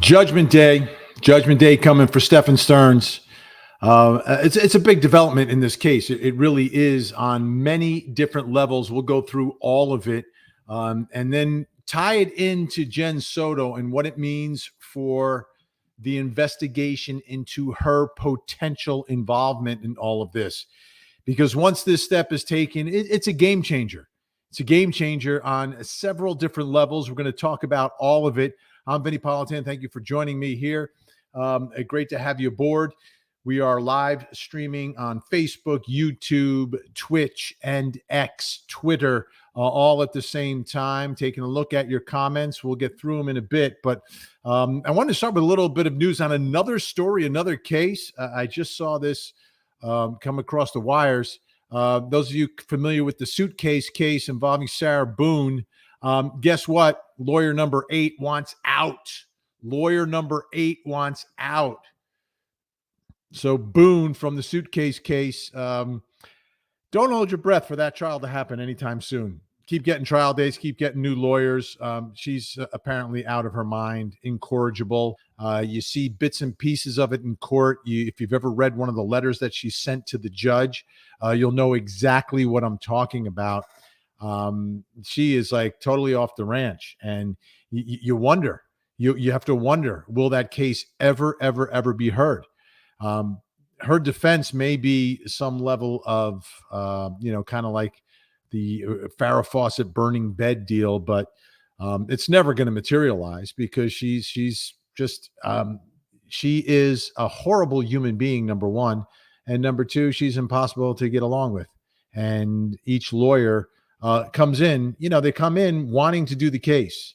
Judgment Day coming for StephanSterns. It's a big development in this case. It really is on many different levels. We'll go through all of it and then tie it into Jen Sodto and what it means for the investigation into her potential involvement in all of this. Because once this step is taken, it's a game changer. It's a game changer on several different levels. We're going to talk about all of it. I'm Vinny Politan. Thank you for joining me here. Great to have you aboard. We are live streaming on Facebook, YouTube, Twitch, and X, Twitter, all at the same time. Taking a look at your comments. We'll get through them in a bit. But I wanted to start with a little bit of news on another story, another case. I just saw this come across the wires. Those of you familiar with the suitcase case involving Sarah Boone, guess what? Lawyer number 8 wants out. Lawyer number 8 wants out. So Boone from the suitcase case, don't hold your breath for that trial to happen anytime soon. Keep getting trial dates, keep getting new lawyers. She's apparently out of her mind, incorrigible. You see bits and pieces of it in court. If you've ever read one of the letters that she sent to the judge, you'll know exactly what I'm talking about. She is like totally off the ranch, and you wonder, you have to wonder, will that case ever be heard? Her defense may be some level of, kind of like the Farrah Fawcett burning bed deal, but it's never going to materialize because she is a horrible human being, number one, and number two, she's impossible to get along with. And each lawyer comes in, they come in wanting to do the case.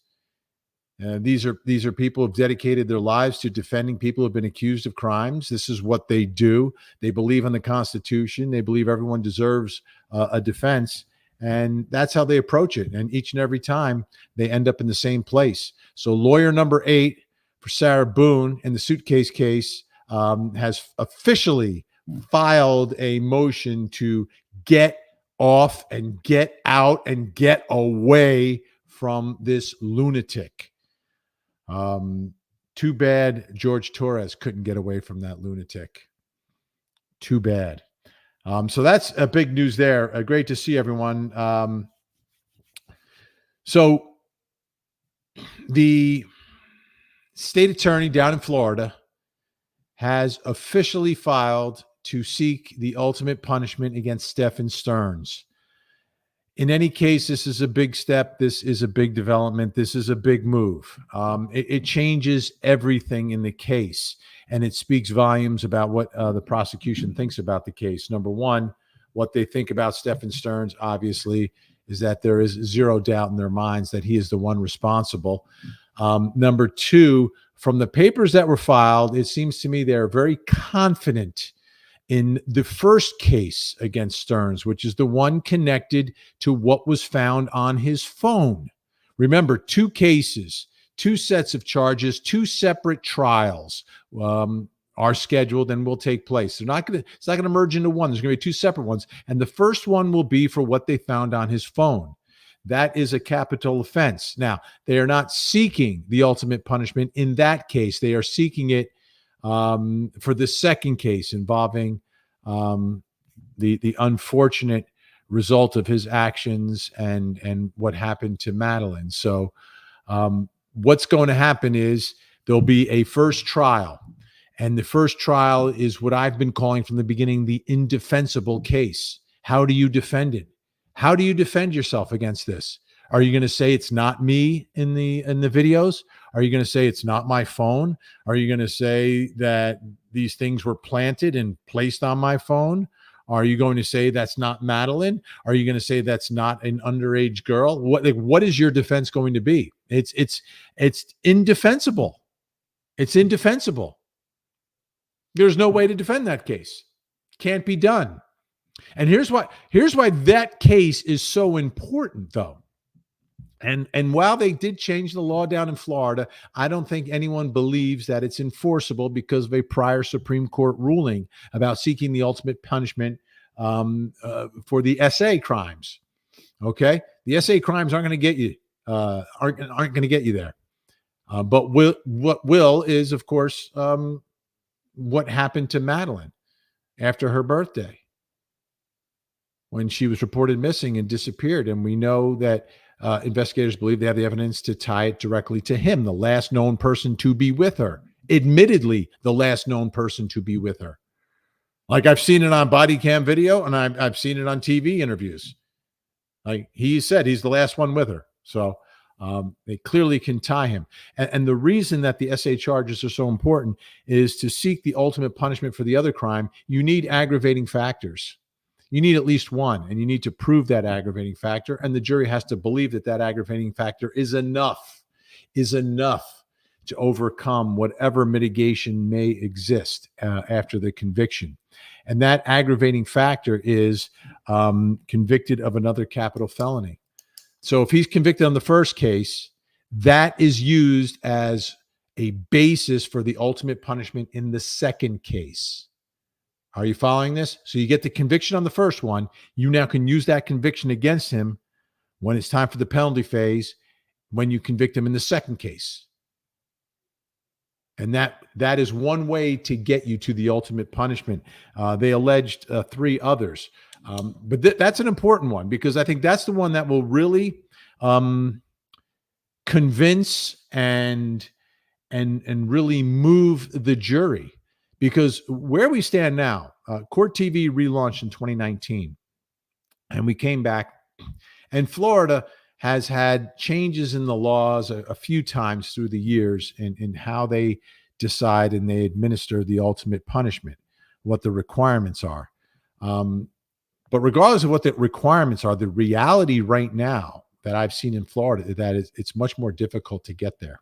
These are people who have dedicated their lives to defending people who have been accused of crimes. This is what they do. They believe in the Constitution. They believe everyone deserves a defense. And that's how they approach it. And each and every time they end up in the same place. So lawyer number 8 for Sarah Boone in the suitcase case has officially filed a motion to get off and get out and get away from this lunatic. Too bad George Torres couldn't get away from that lunatic. Too bad. So that's a big news there. Great to see everyone. So the state attorney down in Florida has officially filed to seek the ultimate punishment against StephanSterns. In any case, this is a big step. This is a big development. This is a big move. It changes everything in the case, and it speaks volumes about what the prosecution thinks about the case. Number one, what they think about StephanSterns, obviously, is that there is zero doubt in their minds that he is the one responsible. Number two, from the papers that were filed, it seems to me they're very confident in the first case against Stearns, which is the one connected to what was found on his phone. Remember, 2 cases, 2 sets of charges, 2 separate trials are scheduled and will take place. It's not going to merge into one. There's going to be 2 separate ones. And the first one will be for what they found on his phone. That is a capital offense. Now, they are not seeking the ultimate punishment in that case. They are seeking it for the second case involving the unfortunate result of his actions and what happened to Madeline. So what's going to happen is there'll be a first trial. And the first trial is what I've been calling from the beginning the indefensible case. How do you defend it? How do you defend yourself against this? Are you going to say it's not me in the videos? Are you going to say it's not my phone? Are you going to say that these things were planted and placed on my phone? Are you going to say that's not Madeline? Are you going to say that's not an underage girl? What is your defense going to be? It's indefensible. It's indefensible. There's no way to defend that case. Can't be done. And here's why that case is so important, though. And while they did change the law down in Florida, I don't think anyone believes that it's enforceable because of a prior Supreme Court ruling about seeking the ultimate punishment for the SA crimes. Okay, the SA crimes aren't going to get you there. But what will is, of course, what happened to Madeline after her birthday when she was reported missing and disappeared. And we know that investigators believe they have the evidence to tie it directly to him, the last known person to be with her. Admittedly, the last known person to be with her. Like, I've seen it on body cam video, and I've seen it on TV interviews. Like, he said he's the last one with her. So they clearly can tie him. And the reason that the SA charges are so important is to seek the ultimate punishment for the other crime. You need aggravating factors. You need at least one, and you need to prove that aggravating factor. And the jury has to believe that that aggravating factor is enough to overcome whatever mitigation may exist after the conviction. And that aggravating factor is convicted of another capital felony. So if he's convicted on the first case, that is used as a basis for the ultimate punishment in the second case. Are you following this? So you get the conviction on the first one. You now can use that conviction against him when it's time for the penalty phase, when you convict him in the second case. And that is one way to get you to the ultimate punishment. They alleged 3 others. But that's an important one, because I think that's the one that will really convince and really move the jury. Because where we stand now, Court TV relaunched in 2019, and we came back, and Florida has had changes in the laws a few times through the years in how they decide and they administer the ultimate punishment, what the requirements are. But regardless of what the requirements are, the reality right now that I've seen in Florida is that it's much more difficult to get there.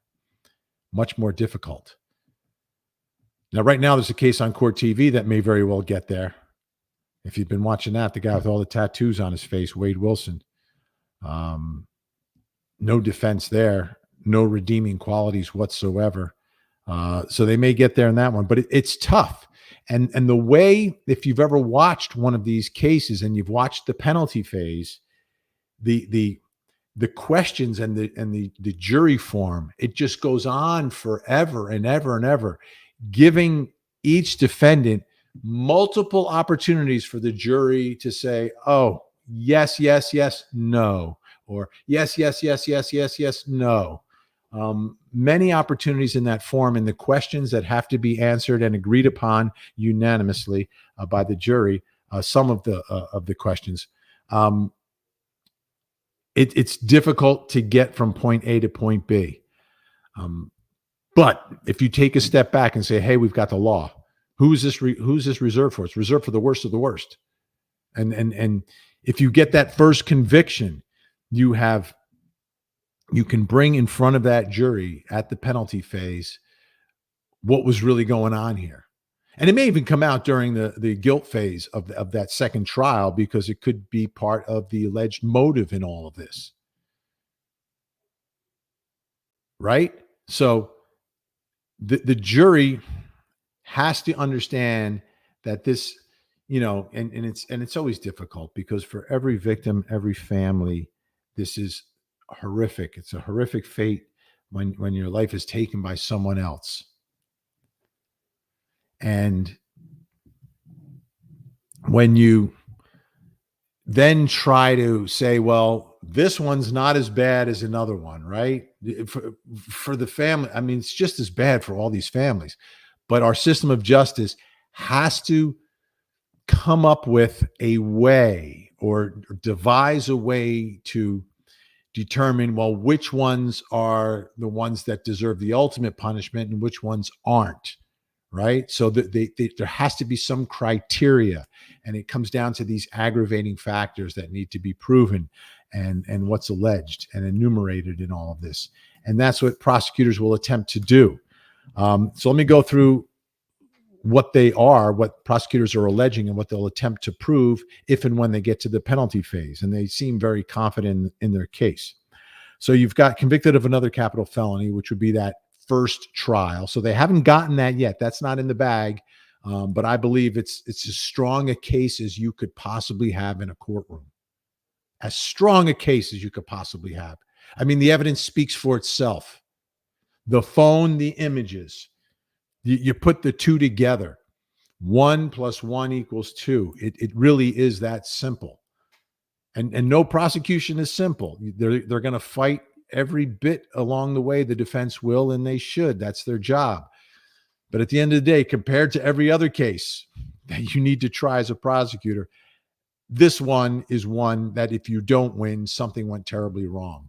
Much more difficult. Now, right now, there's a case on Court TV that may very well get there. If you've been watching that, the guy with all the tattoos on his face, Wade Wilson. No defense there, no redeeming qualities whatsoever. So they may get there in that one, but it's tough. And the way, if you've ever watched one of these cases and you've watched the penalty phase, the questions and the jury form, it just goes on forever and ever and ever, giving each defendant multiple opportunities for the jury to say, oh, yes, yes, yes, no, or yes, yes, yes, yes, yes, yes, no. Many opportunities in that form, and the questions that have to be answered and agreed upon unanimously by the jury. Some of the questions, it's difficult to get from point A to point B. But if you take a step back and say, "Hey, we've got the law. Who's this reserved for? It's reserved for the worst of the worst." And if you get that first conviction, you can bring in front of that jury at the penalty phase what was really going on here. And it may even come out during the guilt phase of that second trial, because it could be part of the alleged motive in all of this. Right? So the jury has to understand that this, and it's always difficult, because for every victim, every family, this is horrific. It's a horrific fate when your life is taken by someone else. And when you then try to say, well, this one's not as bad as another one, right? For the family, I mean, it's just as bad for all these families. But our system of justice has to come up with a way, or devise a way, to determine, well, which ones are the ones that deserve the ultimate punishment and which ones aren't, right? So there has to be some criteria, and it comes down to these aggravating factors that need to be proven and what's alleged and enumerated in all of this. And that's what prosecutors will attempt to do. So let me go through what prosecutors are alleging and what they'll attempt to prove if and when they get to the penalty phase. And they seem very confident in their case. So you've got convicted of another capital felony, which would be that first trial. So they haven't gotten that yet. That's not in the bag. But I believe it's as strong a case as you could possibly have in a courtroom. As strong a case as you could possibly have. I mean, the evidence speaks for itself. The phone, the images. You put the two together. 1 + 1 = 2. It really is that simple. And no prosecution is simple. They're going to fight every bit along the way. The defense will, and they should. That's their job. But at the end of the day, compared to every other case that you need to try as a prosecutor, this one is one that if you don't win, something went terribly wrong.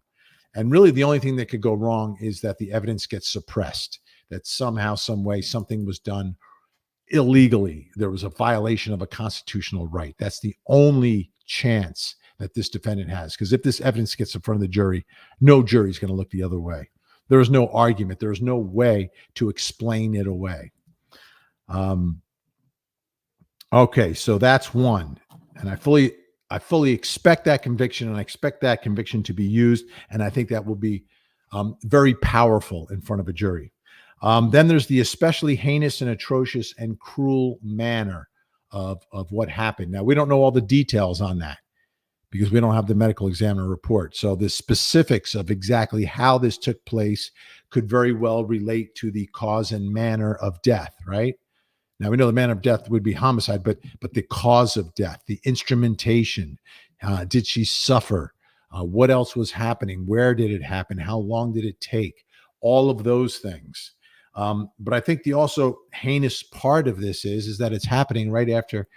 And really the only thing that could go wrong is that the evidence gets suppressed, that somehow, some way, something was done illegally. There was a violation of a constitutional right. That's the only chance that this defendant has. Because if this evidence gets in front of the jury, no jury is going to look the other way. There is no argument. There is no way to explain it away. Okay, so that's one. And I fully expect that conviction, and I expect that conviction to be used. And I think that will be very powerful in front of a jury. Then there's the especially heinous and atrocious and cruel manner of what happened. Now, we don't know all the details on that because we don't have the medical examiner report. So the specifics of exactly how this took place could very well relate to the cause and manner of death, right? Now, we know the manner of death would be homicide, but the cause of death, the instrumentation, did she suffer? What else was happening? Where did it happen? How long did it take? All of those things. But I think the also heinous part of this is that it's happening right after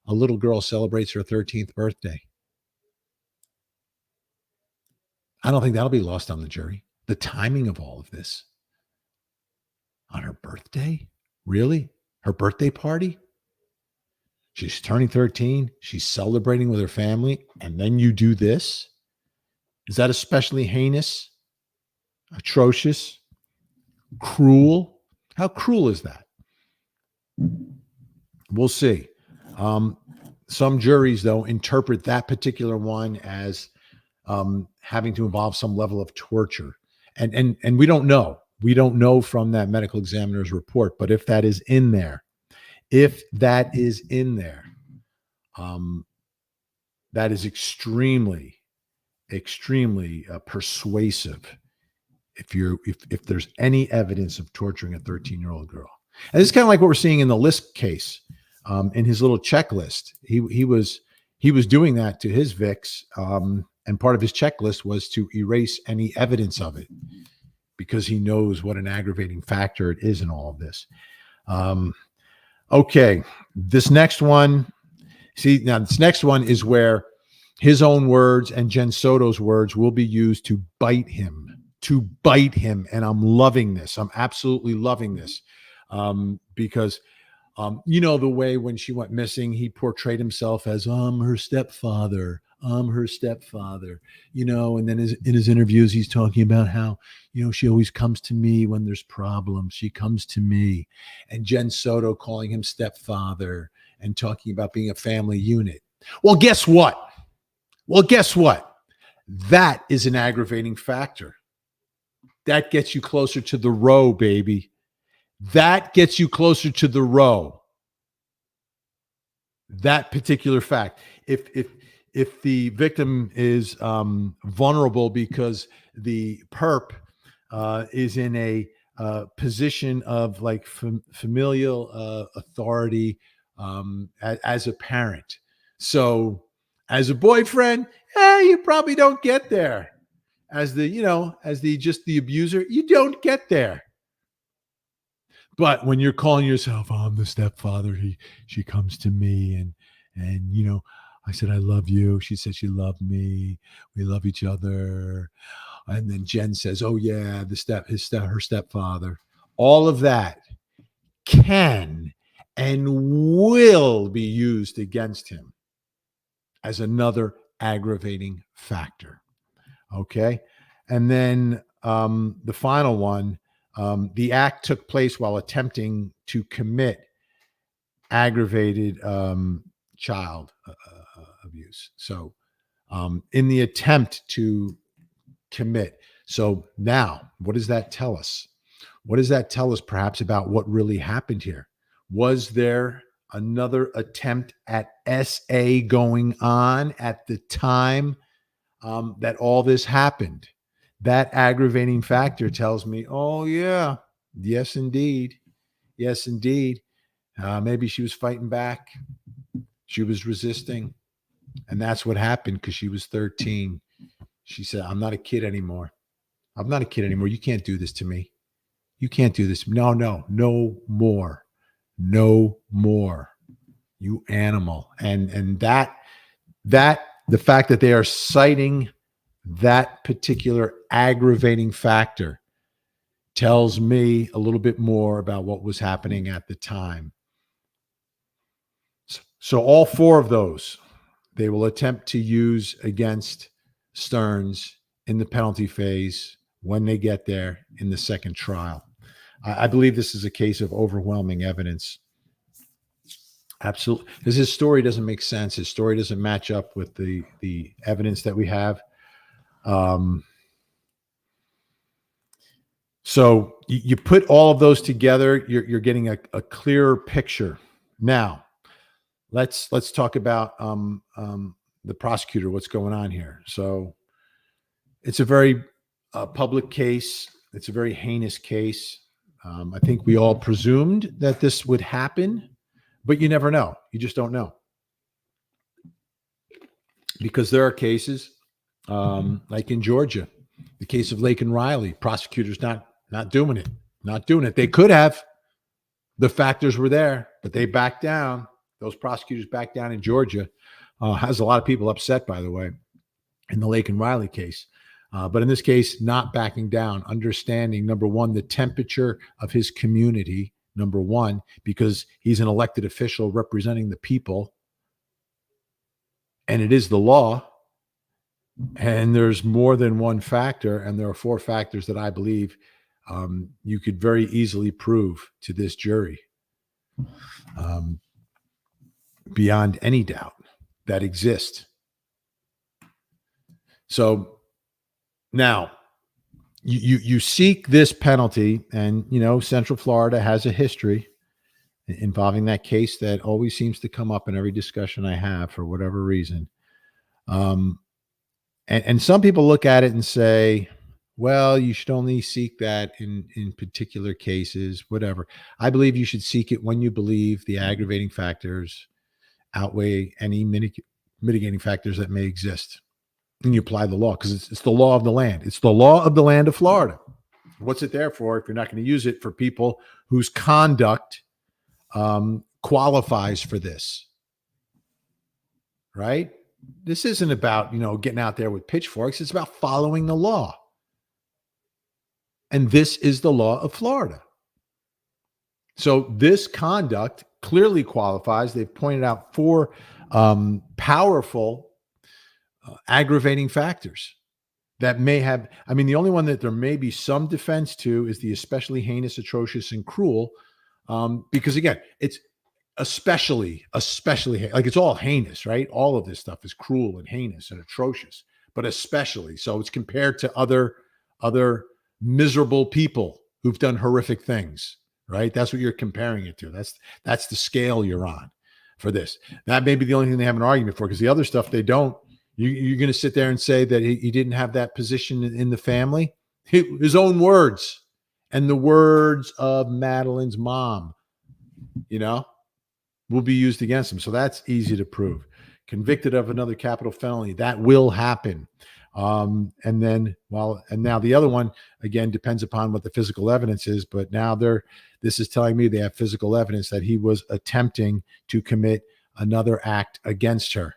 a little girl celebrates her 13th birthday. I don't think that'll be lost on the jury. The timing of all of this. On her birthday? Really? Her birthday party? She's turning 13. She's celebrating with her family. And then you do this? Is that especially heinous? Atrocious? Cruel? How cruel is that? We'll see. Some juries, though, interpret that particular one as having to involve some level of torture. And we don't know. We don't know from that medical examiner's report. But if that is in there, that is extremely, extremely persuasive. If there's any evidence of torturing a 13-year-old girl. And this is kind of like what we're seeing in the List case, in his little checklist. He was doing that to his Vicks, and part of his checklist was to erase any evidence of it because he knows what an aggravating factor it is in all of this. Okay, this next one is where his own words and Jen Sodto's words will be used to bite him. And I'm loving this. I'm absolutely loving this. Because the way when she went missing, he portrayed himself as her stepfather. And then in his interviews, he's talking about how, she always comes to me when there's problems. She comes to me. And Jen Sodto calling him stepfather and talking about being a family unit. Well, guess what? That is an aggravating factor. That gets you closer to the row, baby. That gets you closer to the row. That particular fact. If the victim is vulnerable because the perp is in a position of like familial authority as a parent. So as a boyfriend, you probably don't get there. As the abuser, you don't get there. But when you're calling yourself, I'm the stepfather, she comes to me and I said, I love you. She said she loved me. We love each other. And then Jen says, oh yeah, her stepfather. All of that can and will be used against him as another aggravating factor. Okay. And then the final one, the act took place while attempting to commit aggravated child abuse. So in the attempt to commit. So now, what does that tell us? What does that tell us perhaps about what really happened here? Was there another attempt at SA going on at the time that all this happened? that aggravating factor tells me, oh, yeah, yes, indeed. Yes, indeed. Maybe she was fighting back. She was resisting. And that's what happened because she was 13. She said, I'm not a kid anymore. I'm not a kid anymore. You can't do this to me. You can't do this. No, no, no more. No more. You animal. And that the fact that they are citing that particular aggravating factor tells me a little bit more about what was happening at the time. So all four of those, they will attempt to use against Stearns in the penalty phase when they get there in the second trial. I believe this is a case of overwhelming evidence. Absolutely. Because his story doesn't make sense. His story doesn't match up with the evidence that we have. So you put all of those together, you're getting a clearer picture. Now, let's talk about the prosecutor, what's going on here. So it's a very public case. It's a very heinous case. I think we all presumed that this would happen, but you never know. You just don't know. Because there are cases like in Georgia, the case of Lake and Riley, prosecutors not doing it, not doing it. They could have. The factors were there, but they backed down. Those prosecutors backed down in Georgia. Has a lot of people upset, by the way, in the Lake and Riley case. But in this case, not backing down, understanding, number one, the temperature of his community, number one, because he's an elected official representing the people. And it is the law. And there's more than one factor. And there are four factors that I believe you could very easily prove to this jury beyond any doubt that exists. So now you seek this penalty, and Central Florida has a history involving that case that always seems to come up in every discussion I have for whatever reason. And some people look at it and say, well, you should only seek that in particular cases, whatever. I believe you should seek it when you believe the aggravating factors outweigh any mitigating factors that may exist. And you apply the law because it's the law of the land. It's the law of the land of Florida. What's it there for if you're not going to use it for people whose conduct qualifies for this? Right? This isn't about, getting out there with pitchforks. It's about following the law. And this is the law of Florida. So this conduct clearly qualifies. They've pointed out four powerful aggravating factors that may have, the only one that there may be some defense to is the especially heinous, atrocious, and cruel. Because again, it's especially like it's all heinous, right? All of this stuff is cruel and heinous and atrocious, but especially so it's compared to other miserable people who've done horrific things, right? That's what you're comparing it to. That's the scale you're on for this. That may be the only thing they have an argument for, because the other stuff they don't. You're going to sit there and say that he didn't have that position in the family. His own words and the words of Madeline's mom, will be used against him. So that's easy to prove. Convicted of another capital felony, that will happen. And now the other one, again, depends upon what the physical evidence is, but now this is telling me they have physical evidence that he was attempting to commit another act against her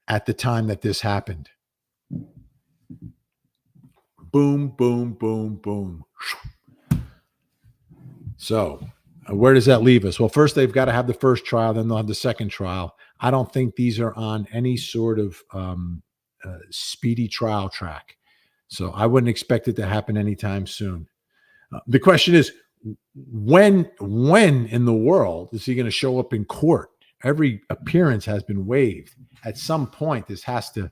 at the time that this happened. Boom, boom, boom, boom. So where does that leave us? Well, first they've got to have the first trial, then they'll have the second trial. I don't think these are on any sort of speedy trial track. So I wouldn't expect it to happen anytime soon. The question is, when in the world is he going to show up in court? Every appearance has been waived. At some point, this has to,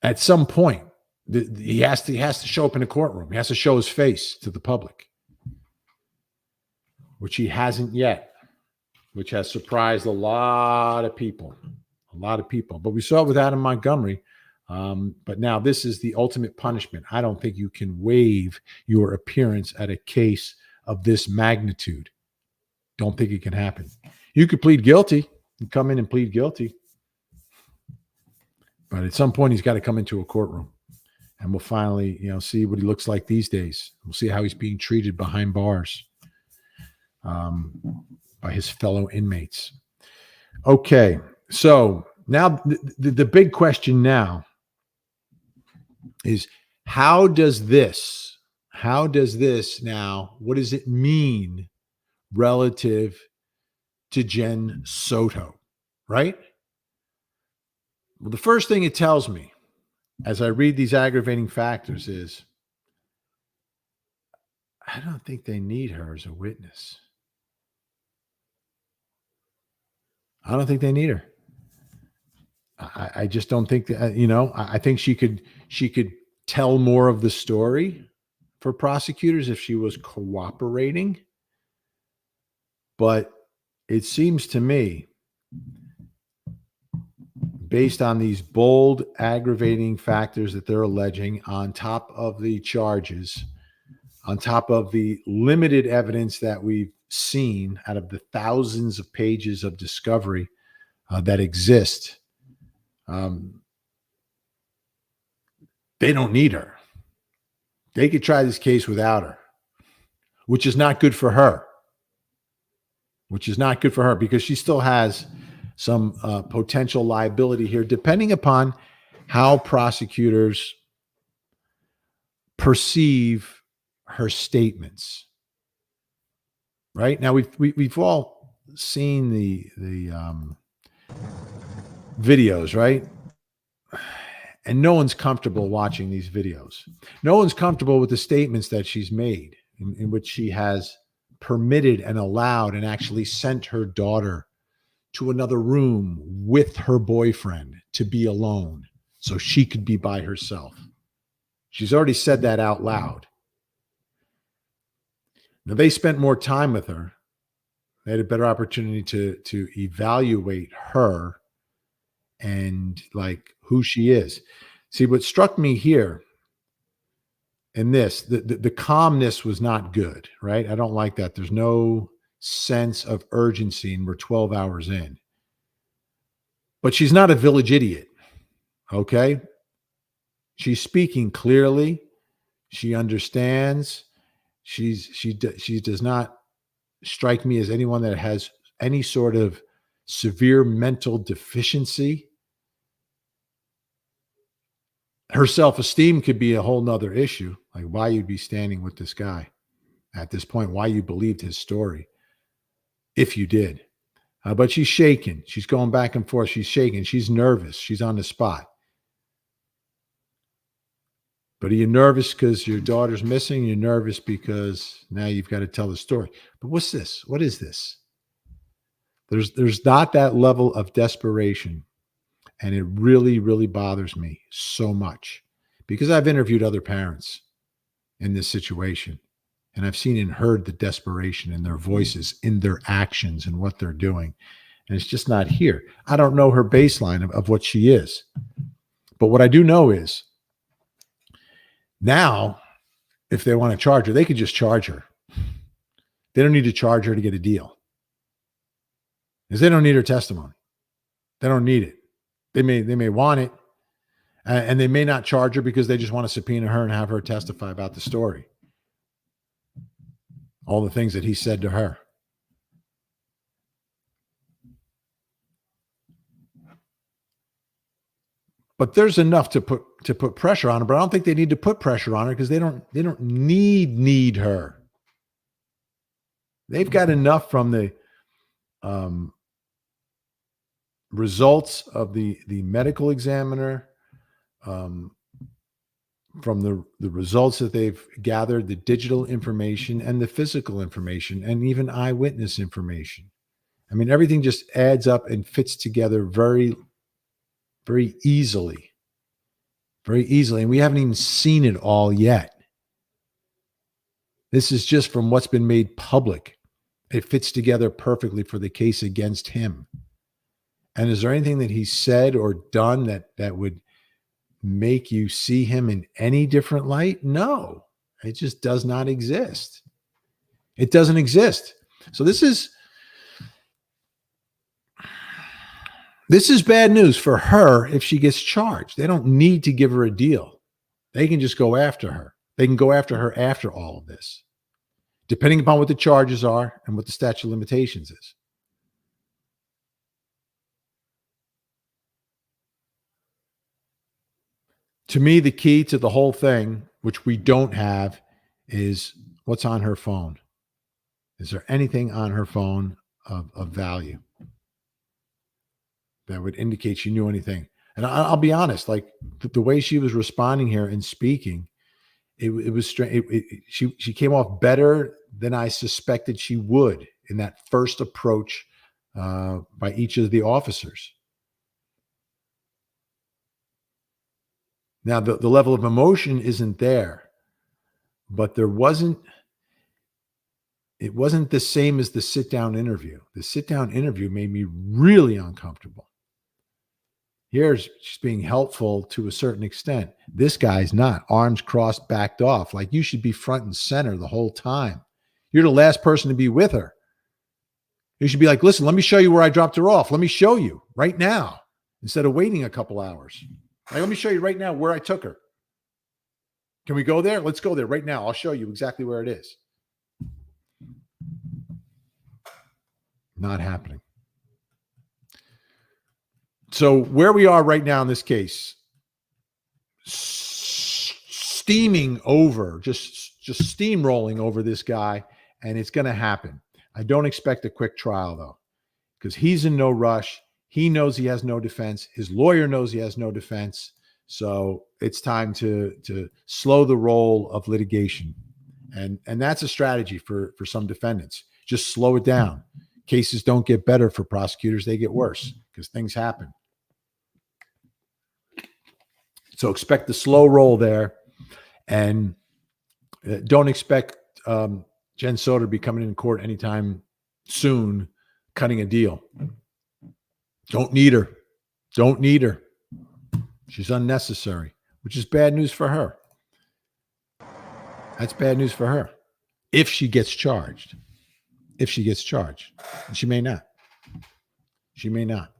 at some point, he has to show up in a courtroom. He has to show his face to the public, which he hasn't yet, which has surprised a lot of people. But we saw it with Adam Montgomery. But now this is the ultimate punishment. I don't think you can waive your appearance at a case of this magnitude. Don't think it can happen. You could plead guilty and come in and plead guilty. But at some point, he's got to come into a courtroom. And we'll finally, see what he looks like these days. We'll see how he's being treated behind bars by his fellow inmates. Okay, so now the big question now is how does this now, what does it mean relative to Jen Sodto, right? Well, the first thing it tells me as I read these aggravating factors is I don't think they need her as a witness. I don't think they need her. I just don't think that, I think she could tell more of the story for prosecutors if she was cooperating. But it seems to me, based on these bold aggravating factors that they're alleging on top of the charges, on top of the limited evidence that we've seen out of the thousands of pages of discovery that exist, they don't need her. They could try this case without her, which is not good for her. Because she still has some potential liability here, depending upon how prosecutors perceive her statements. Right now, we've all seen the videos, right? And no one's comfortable watching these videos. No one's comfortable with the statements that she's made, in which she has permitted and allowed and actually sent her daughter to another room with her boyfriend to be alone so she could be by herself. She's already said that out loud. Now, they spent more time with her. They had a better opportunity to evaluate her and like who she is. See, what struck me here in this, the calmness was not good, right? I don't like that. There's no sense of urgency, and we're 12 hours in. But she's not a village idiot, okay? She's speaking clearly. She understands. She does not strike me as anyone that has any sort of severe mental deficiency. Her self-esteem could be a whole nother issue, like why you'd be standing with this guy at this point, why you believed his story, if you did. But she's shaking. She's going back and forth. She's shaking. She's nervous. She's on the spot. But are you nervous because your daughter's missing? You're nervous because now you've got to tell the story. But what's this? What is this? There's not that level of desperation. And it really, really bothers me so much because I've interviewed other parents in this situation, and I've seen and heard the desperation in their voices, in their actions, and what they're doing. And it's just not here. I don't know her baseline of what she is. But what I do know is now, if they want to charge her, they could just charge her. They don't need to charge her to get a deal because they don't need her testimony. They don't need it. They may want it, and they may not charge her because they just want to subpoena her and have her testify about the story. All the things that he said to her. But there's enough to put pressure on her, but I don't think they need to put pressure on her because they don't need her. They've got enough from the results of the medical examiner, from the results that they've gathered, the digital information and the physical information, and even eyewitness information. I mean, everything just adds up and fits together very, very easily. Very easily. And we haven't even seen it all yet. This is just from what's been made public. It fits together perfectly for the case against him. And is there anything that he said or done that would make you see him in any different light? No, it just does not exist. It doesn't exist. So this is bad news for her if she gets charged. They don't need to give her a deal. They can just go after her. They can go after her after all of this, depending upon what the charges are and what the statute of limitations is. To me, the key to the whole thing, which we don't have, is what's on her phone. Is there anything on her phone of value that would indicate she knew anything? And I'll be honest, like the way she was responding here and speaking, it was strange. She came off better than I suspected she would in that first approach by each of the officers. Now, the level of emotion isn't there, but it wasn't the same as the sit-down interview. The sit-down interview made me really uncomfortable. Here, she's being helpful to a certain extent. This guy's not. Arms crossed, backed off. Like, you should be front and center the whole time. You're the last person to be with her. You should be like, listen, let me show you where I dropped her off. Let me show you right now, instead of waiting a couple hours. Like, let me show you right now where I took her. Can we go there? Let's go there right now. I'll show you exactly where it is. Not happening. So where we are right now in this case, steaming over, just steamrolling over this guy, and it's going to happen. I don't expect a quick trial, though, because he's in no rush. He knows he has no defense. His lawyer knows he has no defense. So it's time to slow the roll of litigation. And that's a strategy for some defendants. Just slow it down. Cases don't get better for prosecutors. They get worse because things happen. So expect the slow roll there. And don't expect Jen Sodto to be coming in court anytime soon, cutting a deal. Don't need her. Don't need her. She's unnecessary, which is bad news for her. That's bad news for her. If she gets charged. If she gets charged. And she may not. She may not.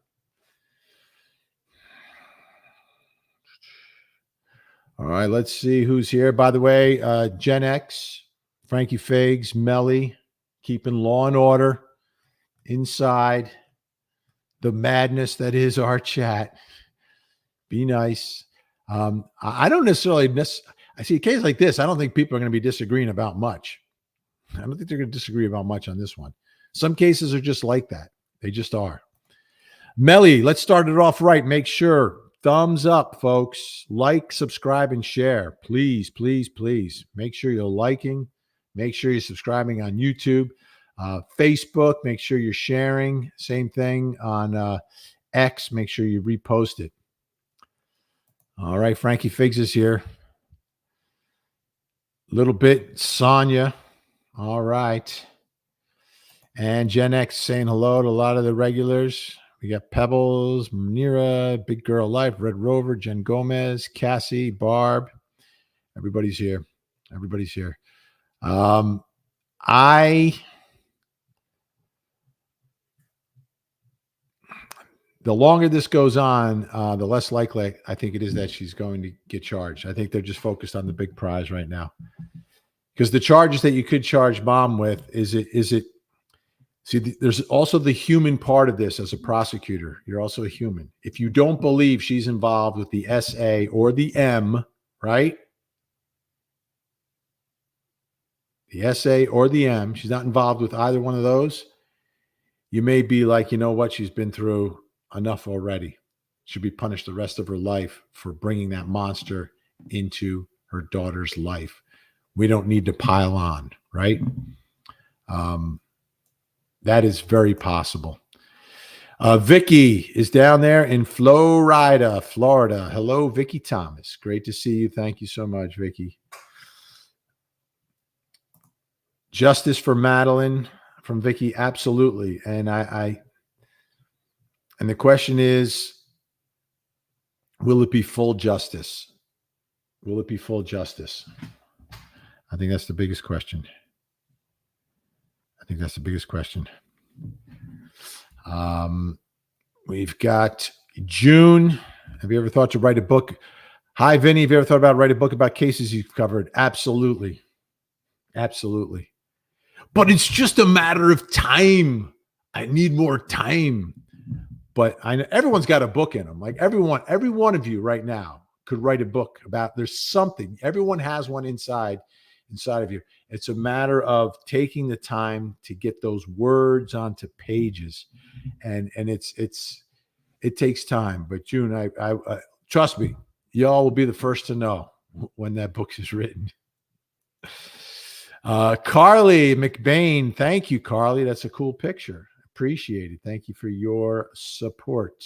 All right, let's see who's here. By the way, Gen X, Frankie Figs, Melly, keeping law and order inside the madness that is our chat. Be nice. I don't necessarily I see a case like this. I don't think people are going to be disagreeing about much. I don't think they're going to disagree about much on this one. Some cases are just like that. They just are. Melly, let's start it off right. Make sure, thumbs up, folks. Like, subscribe, and share. Please, please, please. Make sure you're liking. Make sure you're subscribing on YouTube. Facebook, make sure you're sharing. Same thing on X. Make sure you repost it. All right, Frankie Figs is here. Little bit, Sonia. All right. And Gen X saying hello to a lot of the regulars. We got Pebbles, Manira, Big Girl Life, Red Rover, Jen Gomez, Cassie, Barb. Everybody's here. Everybody's here. The longer this goes on, the less likely I think it is that she's going to get charged. I think they're just focused on the big prize right now. Because the charges that you could charge Mom with, is it, see, there's also the human part of this as a prosecutor. You're also a human. If you don't believe she's involved with the SA or the M, right? The SA or the M, she's not involved with either one of those. You may be like, you know what? She's been through enough already. Should be punished the rest of her life for bringing that monster into her daughter's life. We don't need to pile on, right? That is very possible. Vicky is down there in Florida. Hello, Vicky Thomas. Great to see you. Thank you so much, Vicky. Justice for Madeline from Vicky. Absolutely. And and the question is, Will it be full justice? Will it be full justice? I think that's the biggest question. We've got June. Have you ever thought to write a book? Hi, Vinny. Have you ever thought about writing a book about cases you've covered? Absolutely. Absolutely. But it's just a matter of time. I need more time. But I know everyone's got a book in them. Like every one of you right now could write a book about, there's something. Everyone has one inside of you. It's a matter of taking the time to get those words onto pages. And it takes time. But June, I trust me, y'all will be the first to know when that book is written. Carly McBain, thank you, Carly. That's a cool picture. Appreciate it. Thank you for your support.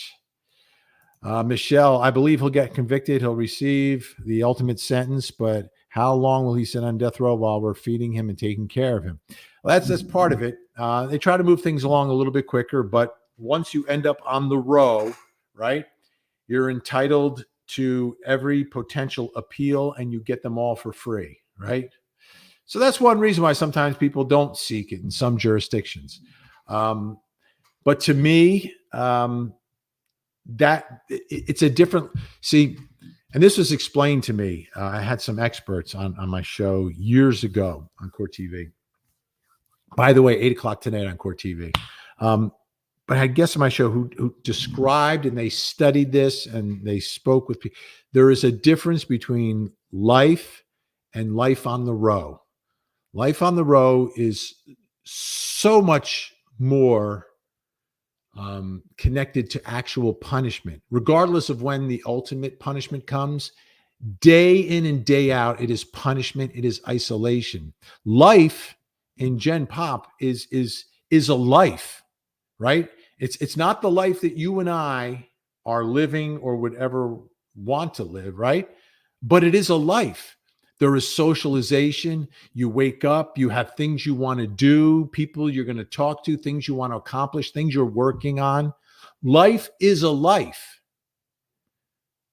Michelle, I believe he'll get convicted. He'll receive the ultimate sentence, but how long will he sit on death row while we're feeding him and taking care of him? Well, that's part of it. They try to move things along a little bit quicker, but once you end up on the row, right, you're entitled to every potential appeal and you get them all for free, right? So that's one reason why sometimes people don't seek it in some jurisdictions. But to me, that it's a different, see, and this was explained to me. I had some experts on my show years ago on Court TV. By the way, 8:00 tonight on Court TV. But I had guests on my show who described and they studied this and they spoke with people. There is a difference between life and life on the row. Life on the row is so much more connected to actual punishment, regardless of when the ultimate punishment comes. Day in and day out, it is punishment. It is isolation. Life in Gen Pop is a life, right? It's not the life that you and I are living or would ever want to live, right? But it is a life. There is socialization. You wake up, you have things you want to do, people you're going to talk to, things you want to accomplish, things you're working on. Life is a life.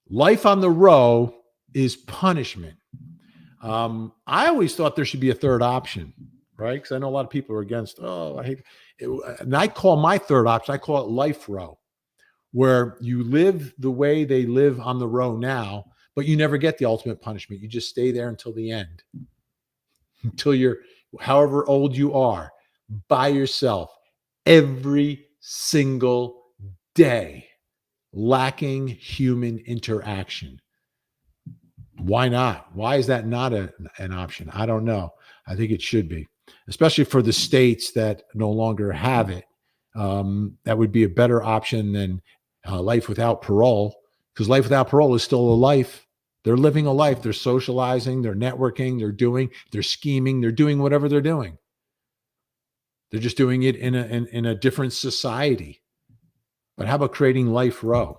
Life on the row is punishment. I always thought there should be a third option, right? Because I know a lot of people are against, I hate it. And I call my third option, I call it life row, where you live the way they live on the row now, but you never get the ultimate punishment. You just stay there until the end, until you're however old you are, by yourself every single day, lacking human interaction. Why not? Why is that not an option? I don't know. I think it should be, especially for the states that no longer have it. That would be a better option than life without parole, because life without parole is still a life. They're living a life. They're socializing. They're networking. They're scheming. They're doing whatever they're doing. They're just doing it in a different society. But how about creating life row?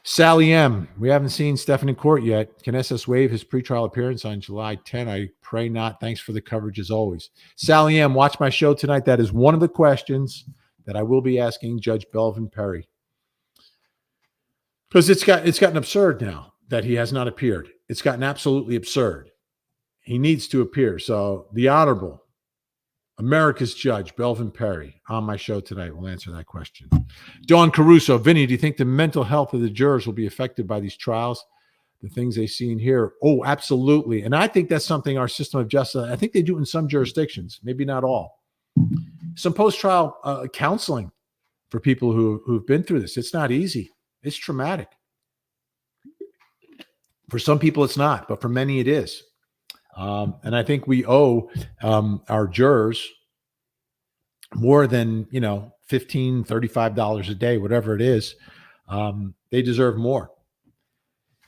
Sally M., we haven't seen Stephan in court yet. Can SS waive his pretrial appearance on July 10? I pray not. Thanks for the coverage as always. Sally M., watch my show tonight. That is one of the questions that I will be asking Judge Belvin Perry. Because it's gotten absurd now that he has not appeared. It's gotten absolutely absurd. He needs to appear. So the Honorable America's Judge Belvin Perry on my show tonight will answer that question. Dawn Caruso, Vinny, do you think the mental health of the jurors will be affected by these trials, the things they see and hear? Oh, absolutely. And I think that's something our system of justice, I think they do it in some jurisdictions, maybe not all. Some post-trial counseling for people who've been through this. It's not easy. It's traumatic. For some people, it's not, but for many, it is. And I think we owe our jurors more than, $15, $35 a day, whatever it is. They deserve more.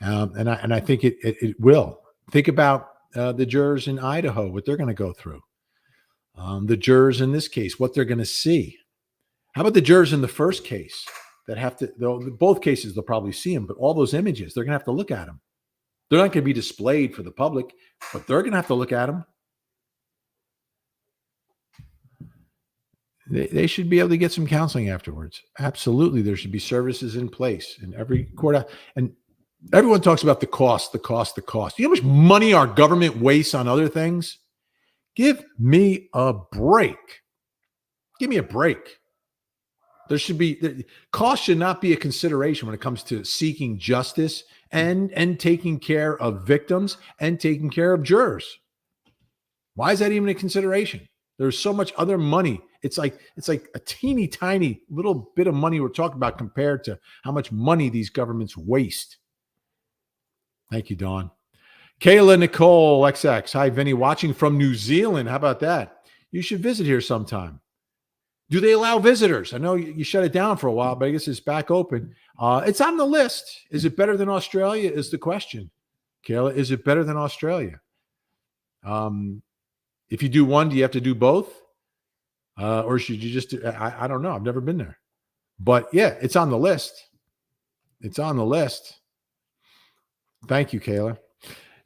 And I think it will. Think about the jurors in Idaho, what they're going to go through. The jurors in this case, what they're going to see. How about the jurors in the first case that have to, both cases, they'll probably see them, but all those images, they're going to have to look at them. They're not going to be displayed for the public, but they're going to have to look at them. They should be able to get some counseling afterwards. Absolutely. There should be services in place in every court. And Everyone talks about the cost. You know how much money our government wastes on other things? Give me a break. Give me a break. Cost should not be a consideration when it comes to seeking justice and taking care of victims and taking care of jurors. Why is that even a consideration? There's so much other money. It's like a teeny tiny little bit of money we're talking about compared to how much money these governments waste. Thank you, Dawn. Kayla Nicole XX. Hi, Vinny. Watching from New Zealand. How about that? You should visit here sometime. Do they allow visitors? I know you shut it down for a while, but I guess it's back open. It's on the list. Is it better than Australia is the question. Kayla, is it better than Australia? If you do one, do you have to do both? Or should you just do, I don't know. I've never been there. But yeah, it's on the list. It's on the list. Thank you, Kayla.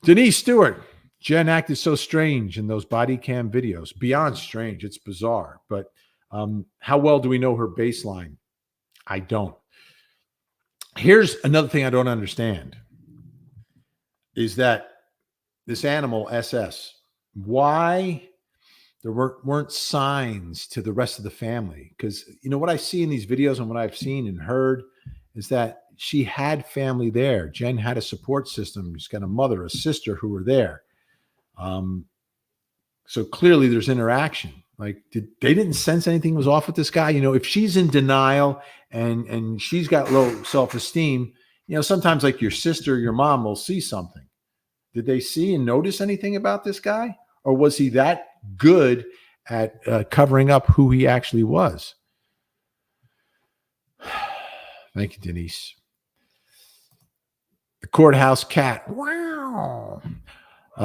Denise Stewart. Jen acted so strange in those body cam videos. Beyond strange. It's bizarre. But how well do we know her baseline? I don't. Here's another thing I don't understand is that this animal, SS, why there weren't signs to the rest of the family? Because, you know, what I see in these videos and what I've seen and heard is that she had family there. Jen had a support system. She's got a mother, a sister who were there. So clearly there's interaction. Like, they didn't sense anything was off with this guy? You know, if she's in denial and she's got low self-esteem, you know, sometimes like your sister, your mom will see something. Did they see and notice anything about this guy? Or was he that good at covering up who he actually was? Thank you, Denise. The courthouse cat. Wow.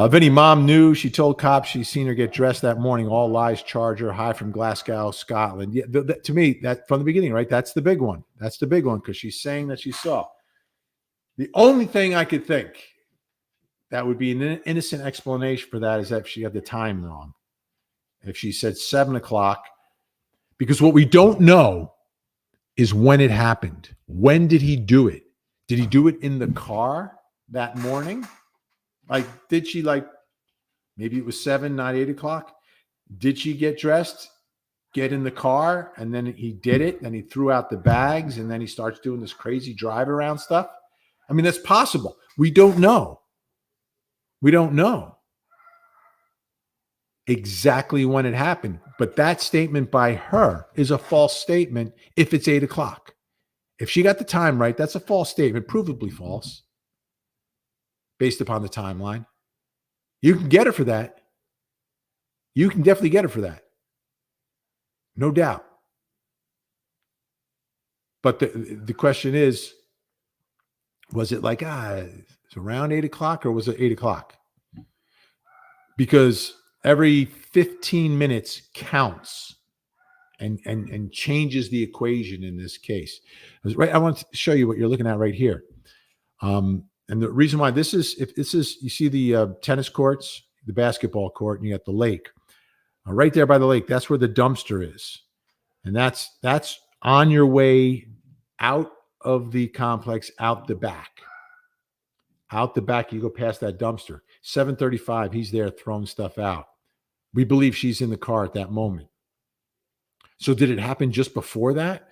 Vinny, mom knew. She told cops she's seen her get dressed that morning. All lies, charge her. High from Glasgow, Scotland. Yeah, to me, that from the beginning, right? That's the big one. That's the big one because she's saying that she saw. The only thing I could think that would be an innocent explanation for that is that she had the time wrong. If she said 7 o'clock, because what we don't know is when it happened. When did he do it? Did he do it in the car that morning? Like, did she maybe it was 7, not 8 o'clock? Did she get dressed, get in the car, and then he did it, and he threw out the bags, and then he starts doing this crazy drive around stuff? I mean, that's possible. We don't know. We don't know exactly when it happened. But that statement by her is a false statement if it's 8 o'clock. If she got the time right, that's a false statement, provably false, based upon the timeline. You can get her for that. You can definitely get her for that. No doubt. But the question is, was it like, it's around 8 o'clock or was it 8 o'clock? Because every 15 minutes counts and changes the equation in this case. Right, I want to show you what you're looking at right here. And the reason why this is, you see the tennis courts, the basketball court, and you got the lake. Right there by the lake, that's where the dumpster is. And that's on your way out of the complex, out the back. Out the back, you go past that dumpster. 7:35, he's there throwing stuff out. We believe she's in the car at that moment. So did it happen just before that?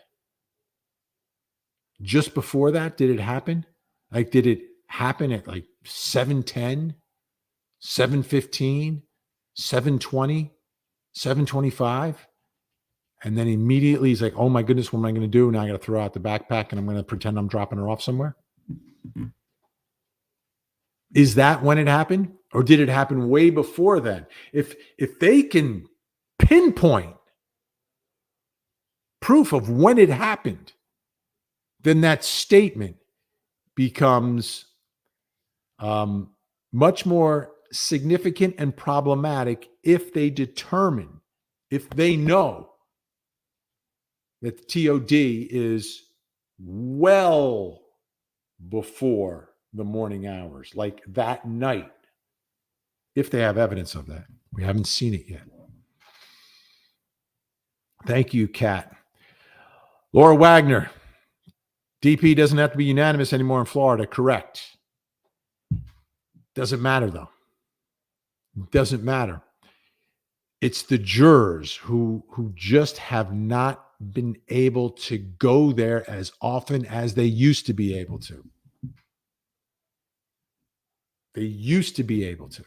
Just before that, did it happen? Like, did it happen at like 7:10, 7:15, 7:20, 7:25? And then immediately he's like, oh my goodness, what am I going to do? Now I got to throw out the backpack and I'm going to pretend I'm dropping her off somewhere. Is that when it happened? Or did it happen way before then? If they can pinpoint proof of when it happened, then that statement becomes much more significant and problematic if they determine, if they know that the TOD is well before the morning hours, like that night, if they have evidence of that. We haven't seen it yet. Thank you, Kat. Laura Wagner. DP doesn't have to be unanimous anymore in Florida. Correct. Doesn't matter, though. Doesn't matter. It's the jurors who just have not been able to go there as often as they used to be able to. They used to be able to.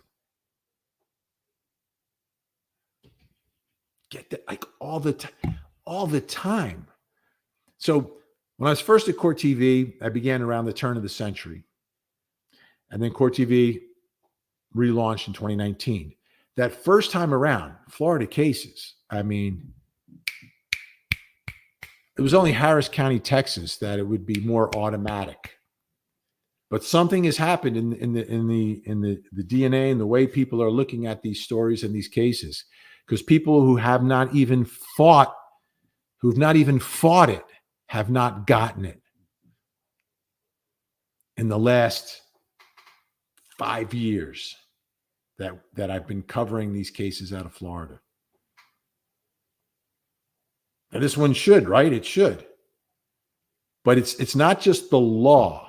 Get that, like all the time. So when I was first at Court TV, I began around the turn of the century. And then Court TV relaunched in 2019. That first time around, Florida cases, I mean, it was only Harris County, Texas, that it would be more automatic. But something has happened in the DNA and the way people are looking at these stories and these cases, because people who have not even fought it, have not gotten it. In the last 5 years that I've been covering these cases out of Florida. Now this one should, right? It should. But it's not just the law.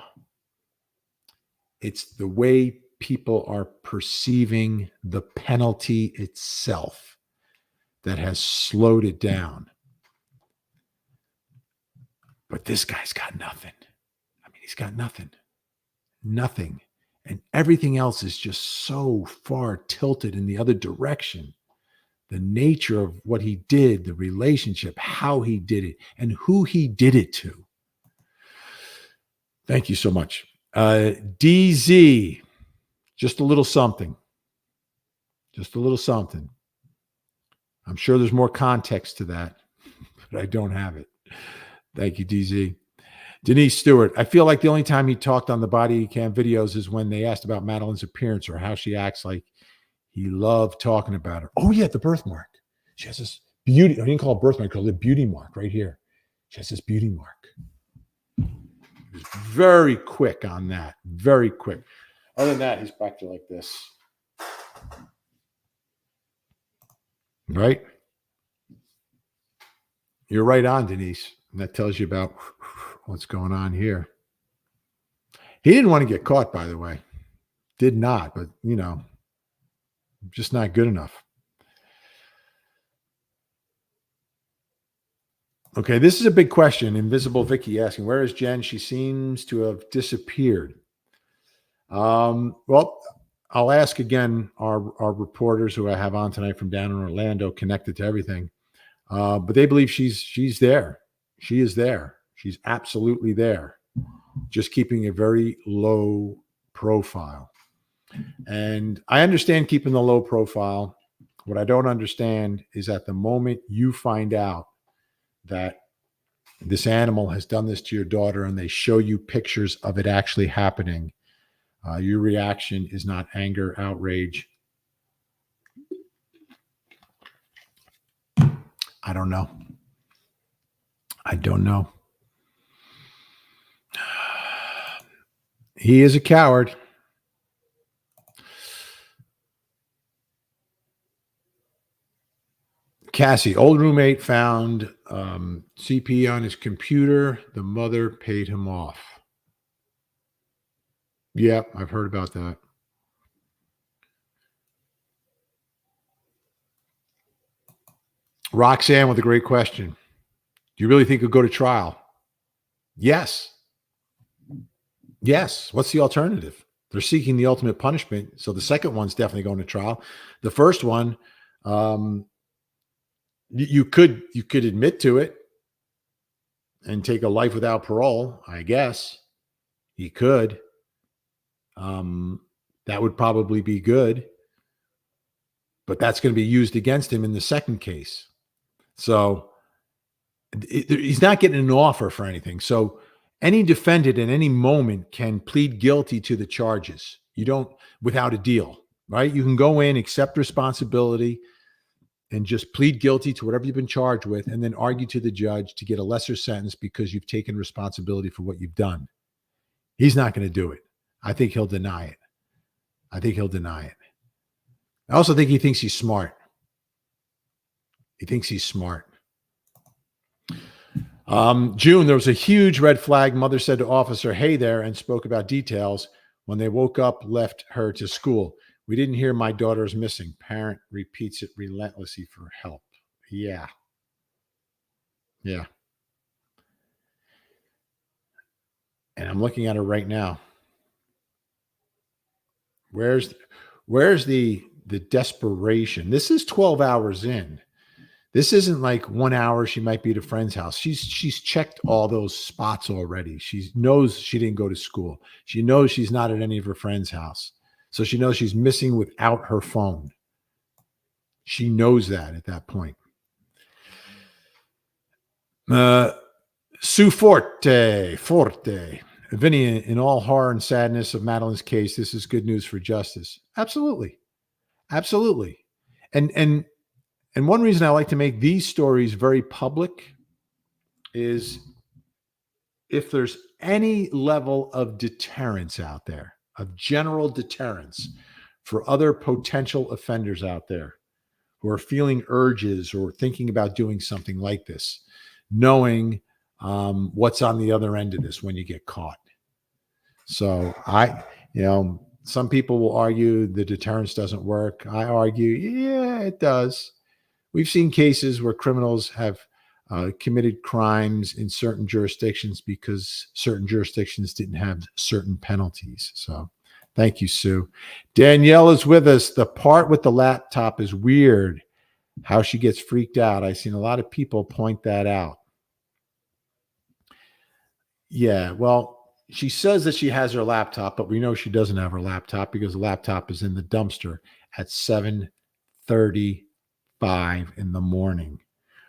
It's the way people are perceiving the penalty itself that has slowed it down. But this guy's got nothing. I mean, he's got nothing. Nothing. And everything else is just so far tilted in the other direction. The nature of what he did, the relationship, how he did it, and who he did it to. Thank you so much. DZ, just a little something. Just a little something. I'm sure there's more context to that, but I don't have it. Thank you, DZ. Denise Stewart, I feel like the only time he talked on the body cam videos is when they asked about Madeline's appearance or how she acts. Like he loved talking about her. Oh, yeah, the birthmark. She has this beauty. I didn't call it birthmark, I called it beauty mark right here. She has this beauty mark. He was very quick on that. Very quick. Other than that, he's back to like this. Right? You're right on, Denise. And that tells you about what's going on here. He didn't want to get caught, by the way. Did not, but, you know, just not good enough. Okay, this is a big question. Invisible Vicky asking, where is Jen? She seems to have disappeared. Well, I'll ask again our reporters who I have on tonight from down in Orlando, connected to everything. But they believe she's there. She is there. She's absolutely there. Just keeping a very low profile. And I understand keeping the low profile. What I don't understand is at the moment you find out that this animal has done this to your daughter and they show you pictures of it actually happening, your reaction is not anger, outrage. I don't know. I don't know. He is a coward. Cassie, old roommate found CP on his computer. The mother paid him off. Yeah, I've heard about that. Roxanne with a great question. Do you really think he'll go to trial? Yes. Yes. What's the alternative? They're seeking the ultimate punishment. So the second one's definitely going to trial. The first one, you could admit to it and take a life without parole, I guess. He could. That would probably be good. But that's going to be used against him in the second case. So he's not getting an offer for anything. So any defendant at any moment can plead guilty to the charges. You don't, without a deal, right? You can go in, accept responsibility, and just plead guilty to whatever you've been charged with, and then argue to the judge to get a lesser sentence because you've taken responsibility for what you've done. He's not going to do it. I think he'll deny it. I also think he thinks he's smart. June, there was a huge red flag. Mother said to officer, "Hey there," and spoke about details. When they woke up, left her to school. "We didn't hear my daughter's missing." Parent repeats it relentlessly for help. Yeah. Yeah. And I'm looking at her right now. Where's the desperation? This is 12 hours in. This isn't like 1 hour she might be at a friend's house. She's checked all those spots already. She knows she didn't go to school. She knows she's not at any of her friends' house. So she knows she's missing without her phone. She knows that at that point. Sue Forte. Vinny, in all horror and sadness of Madeline's case, this is good news for justice. Absolutely. Absolutely. And one reason I like to make these stories very public is if there's any level of deterrence out there, of general deterrence for other potential offenders out there who are feeling urges or thinking about doing something like this, knowing what's on the other end of this when you get caught. So some people will argue the deterrence doesn't work. I argue, yeah, it does. We've seen cases where criminals have committed crimes in certain jurisdictions because certain jurisdictions didn't have certain penalties. So thank you, Sue. Danielle is with us. The part with the laptop is weird, how she gets freaked out. I've seen a lot of people point that out. Yeah, well, she says that she has her laptop, but we know she doesn't have her laptop because the laptop is in the dumpster at 7:35 in the morning,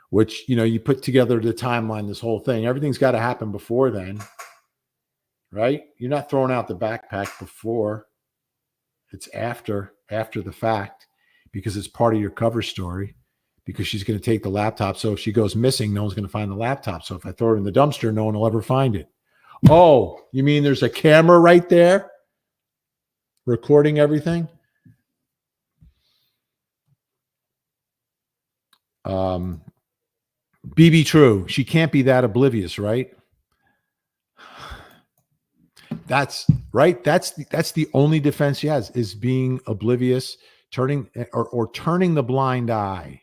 which, you put together the timeline, this whole thing, everything's got to happen before then, right? You're not throwing out the backpack before. It's after the fact, because it's part of your cover story, because she's going to take the laptop. So if she goes missing, no one's going to find the laptop. So if I throw it in the dumpster, no one will ever find it. Oh, you mean there's a camera right there recording everything? BB True. She can't be that oblivious, right? That's right. That's the only defense she has, is being oblivious, turning the blind eye.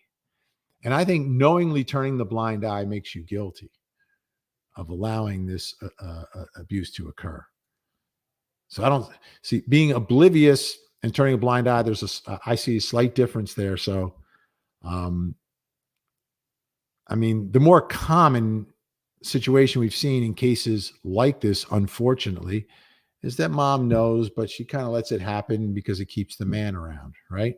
And I think knowingly turning the blind eye makes you guilty of allowing this abuse to occur. So I don't see being oblivious and turning a blind eye. I see a slight difference there. So, the more common situation we've seen in cases like this, unfortunately, is that mom knows, but she kind of lets it happen because it keeps the man around, right?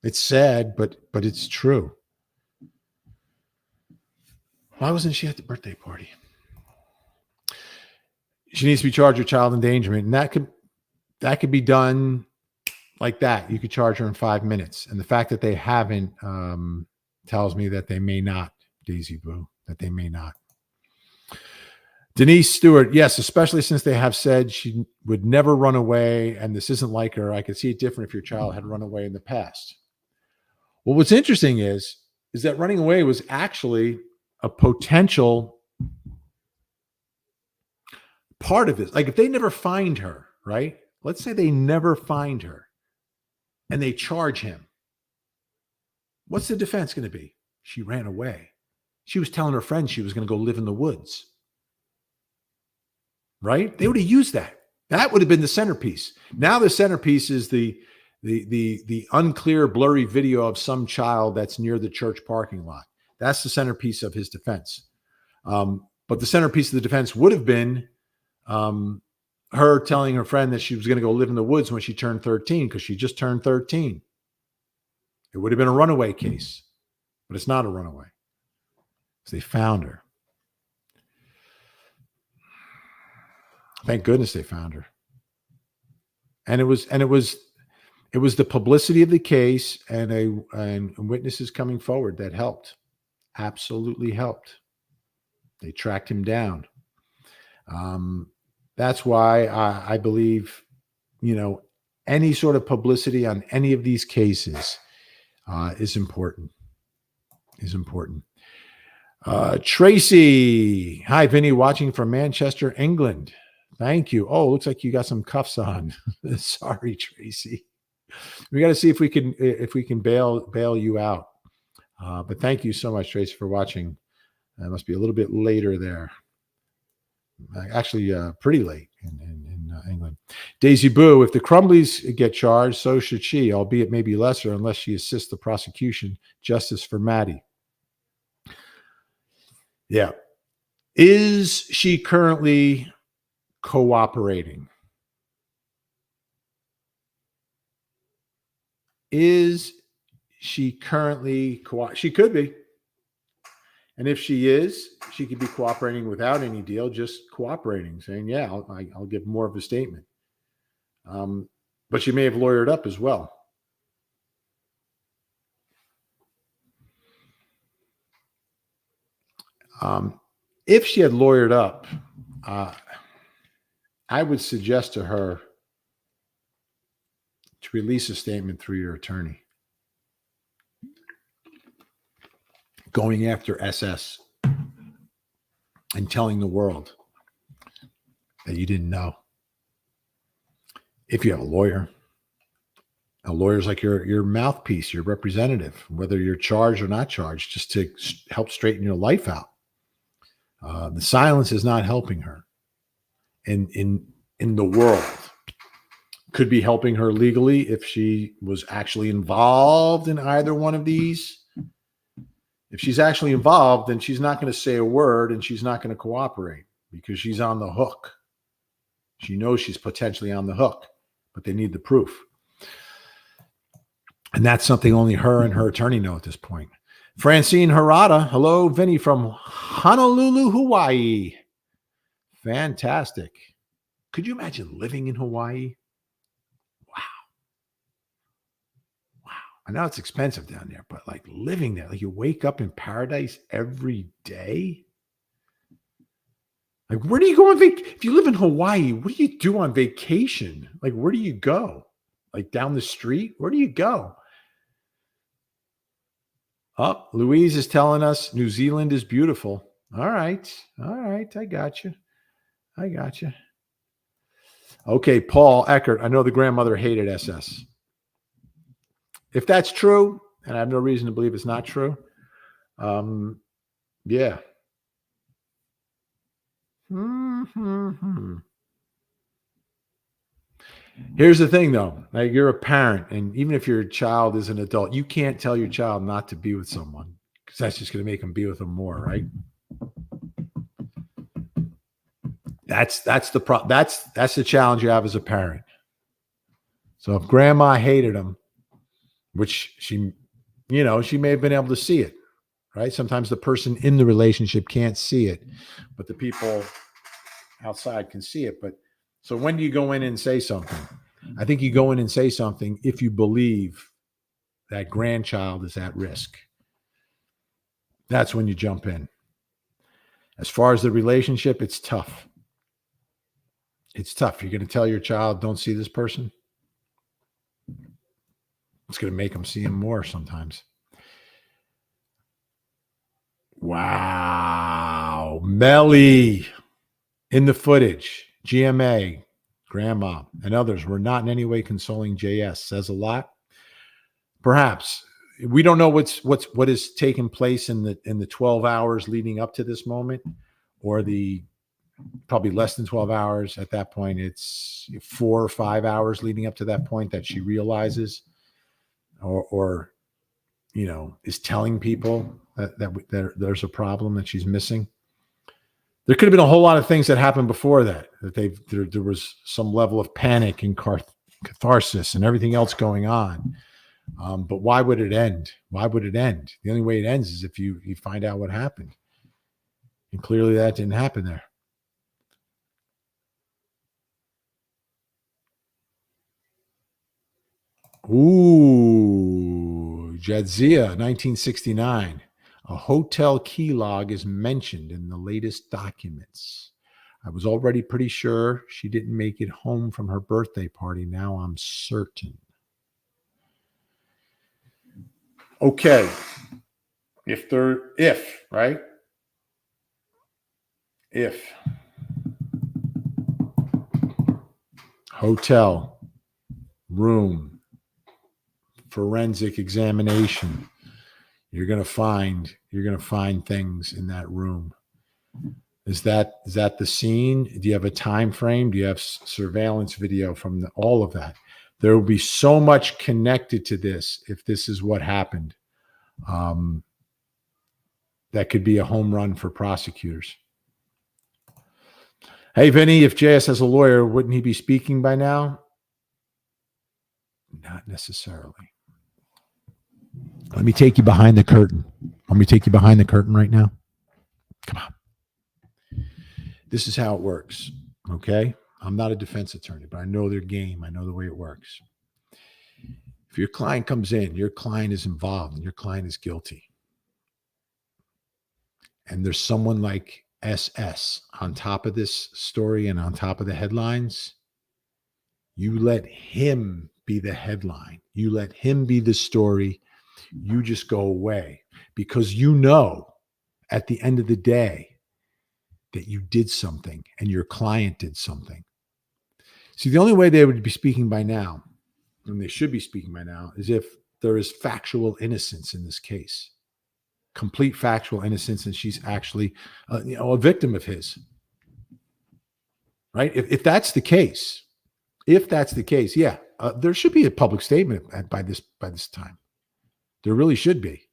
It's sad, but it's true. Why wasn't she at the birthday party? She needs to be charged with child endangerment, and that could be done like that. You could charge her in 5 minutes, and the fact that they haven't tells me that they may not, Daisy Boo, that they may not. Denise Stewart, yes, especially since they have said she would never run away, and this isn't like her. I could see it different if your child had run away in the past. Well, what's interesting is that running away was actually a potential part of this. Like if they never find her, right? Let's say they never find her and they charge him. What's the defense going to be? She ran away. She was telling her friends she was going to go live in the woods. Right? They would have used that. That would have been the centerpiece. Now the centerpiece is the unclear, blurry video of some child that's near the church parking lot. That's the centerpiece of his defense. But the centerpiece of the defense would have been her telling her friend that she was going to go live in the woods when she turned 13, because she just turned 13. It would have been a runaway case, but it's not a runaway. So they found her. Thank goodness they found her. And it was the publicity of the case and witnesses coming forward that helped. Absolutely helped. They tracked him down. That's why I believe, any sort of publicity on any of these cases is important. Tracy. Hi, Vinny, watching from Manchester, England. Thank you. Oh, looks like you got some cuffs on. Sorry, Tracy. We got to see if we can bail you out. But thank you so much, Tracy, for watching. It must be a little bit later there. Actually, pretty late in England. Daisy Boo, if the Crumblies get charged, so should she, albeit maybe lesser, unless she assists the prosecution. Justice for Maddie. Yeah. Is she currently cooperating? Is she currently she could be. And if she is, she could be cooperating without any deal, just cooperating, saying, yeah, I'll give more of a statement. But she may have lawyered up as well. If she had lawyered up, I would suggest to her to release a statement through your attorney. Going after SS and telling the world that you didn't know. If you have a lawyer's like your mouthpiece, your representative, whether you're charged or not charged, just to help straighten your life out. The silence is not helping her in the world. Could be helping her legally if she was actually involved in either one of these. If she's actually involved, then she's not going to say a word and she's not going to cooperate because she's on the hook. She knows she's potentially on the hook, but they need the proof. And that's something only her and her attorney know at this point. Francine Harada. Hello, Vinny from Honolulu, Hawaii. Fantastic. Could you imagine living in Hawaii? I know it's expensive down there, but like living there, like you wake up in paradise every day. Like, where do you go on vacation? If you live in Hawaii, what do you do on vacation? Like, where do you go? Like down the street? Where do you go? Oh, Louise is telling us New Zealand is beautiful. All right. I got you. Okay, Paul Eckert. I know the grandmother hated SS. If that's true, and I have no reason to believe it's not true, yeah. Here's the thing, though. Like, you're a parent, and even if your child is an adult, you can't tell your child not to be with someone because that's just going to make them be with them more, right? That's the problem. That's the challenge you have as a parent. So if grandma hated him, which she may have been able to see it, right? Sometimes the person in the relationship can't see it, but the people outside can see it. But so when do you go in and say something? I think you go in and say something if you believe that grandchild is at risk. That's when you jump in. As far as the relationship, it's tough. It's tough. You're going to tell your child, don't see this person. It's going to make them see him more sometimes. Wow. Melly in the footage. GMA, grandma, and others were not in any way consoling JS. Says a lot. Perhaps. We don't know what has taken place in the 12 hours leading up to this moment, or the probably less than 12 hours. At that point, it's 4 or 5 hours leading up to that point that she realizes or is telling people that there's a problem that she's missing. There could have been a whole lot of things that happened before that there was some level of panic and catharsis and everything else going on. But why would it end? Why would it end? The only way it ends is if you find out what happened. And clearly that didn't happen there. Ooh, Jadzia, 1969. A hotel key log is mentioned in the latest documents. I was already pretty sure she didn't make it home from her birthday party. Now I'm certain. Okay. If, right? If hotel room forensic examination, you're going to find things in that room. Is that the scene? Do you have a time frame? Do you have surveillance video from all of that? There will be so much connected to this if this is what happened. That could be a home run for prosecutors. Hey, Vinny, if JS has a lawyer, wouldn't he be speaking by now? Not necessarily. Let me take you behind the curtain. Let me take you behind the curtain right now. Come on. This is how it works, okay? I'm not a defense attorney, but I know their game. I know the way it works. If your client comes in, your client is involved, and your client is guilty, and there's someone like SS on top of this story and on top of the headlines, you let him be the headline. You let him be the story. You just go away because you know at the end of the day that you did something and your client did something. See, the only way they would be speaking by now, and they should be speaking by now, is if there is factual innocence in this case. Complete factual innocence, and she's actually a victim of his. Right? If that's the case, yeah, there should be a public statement by this time. There really should be.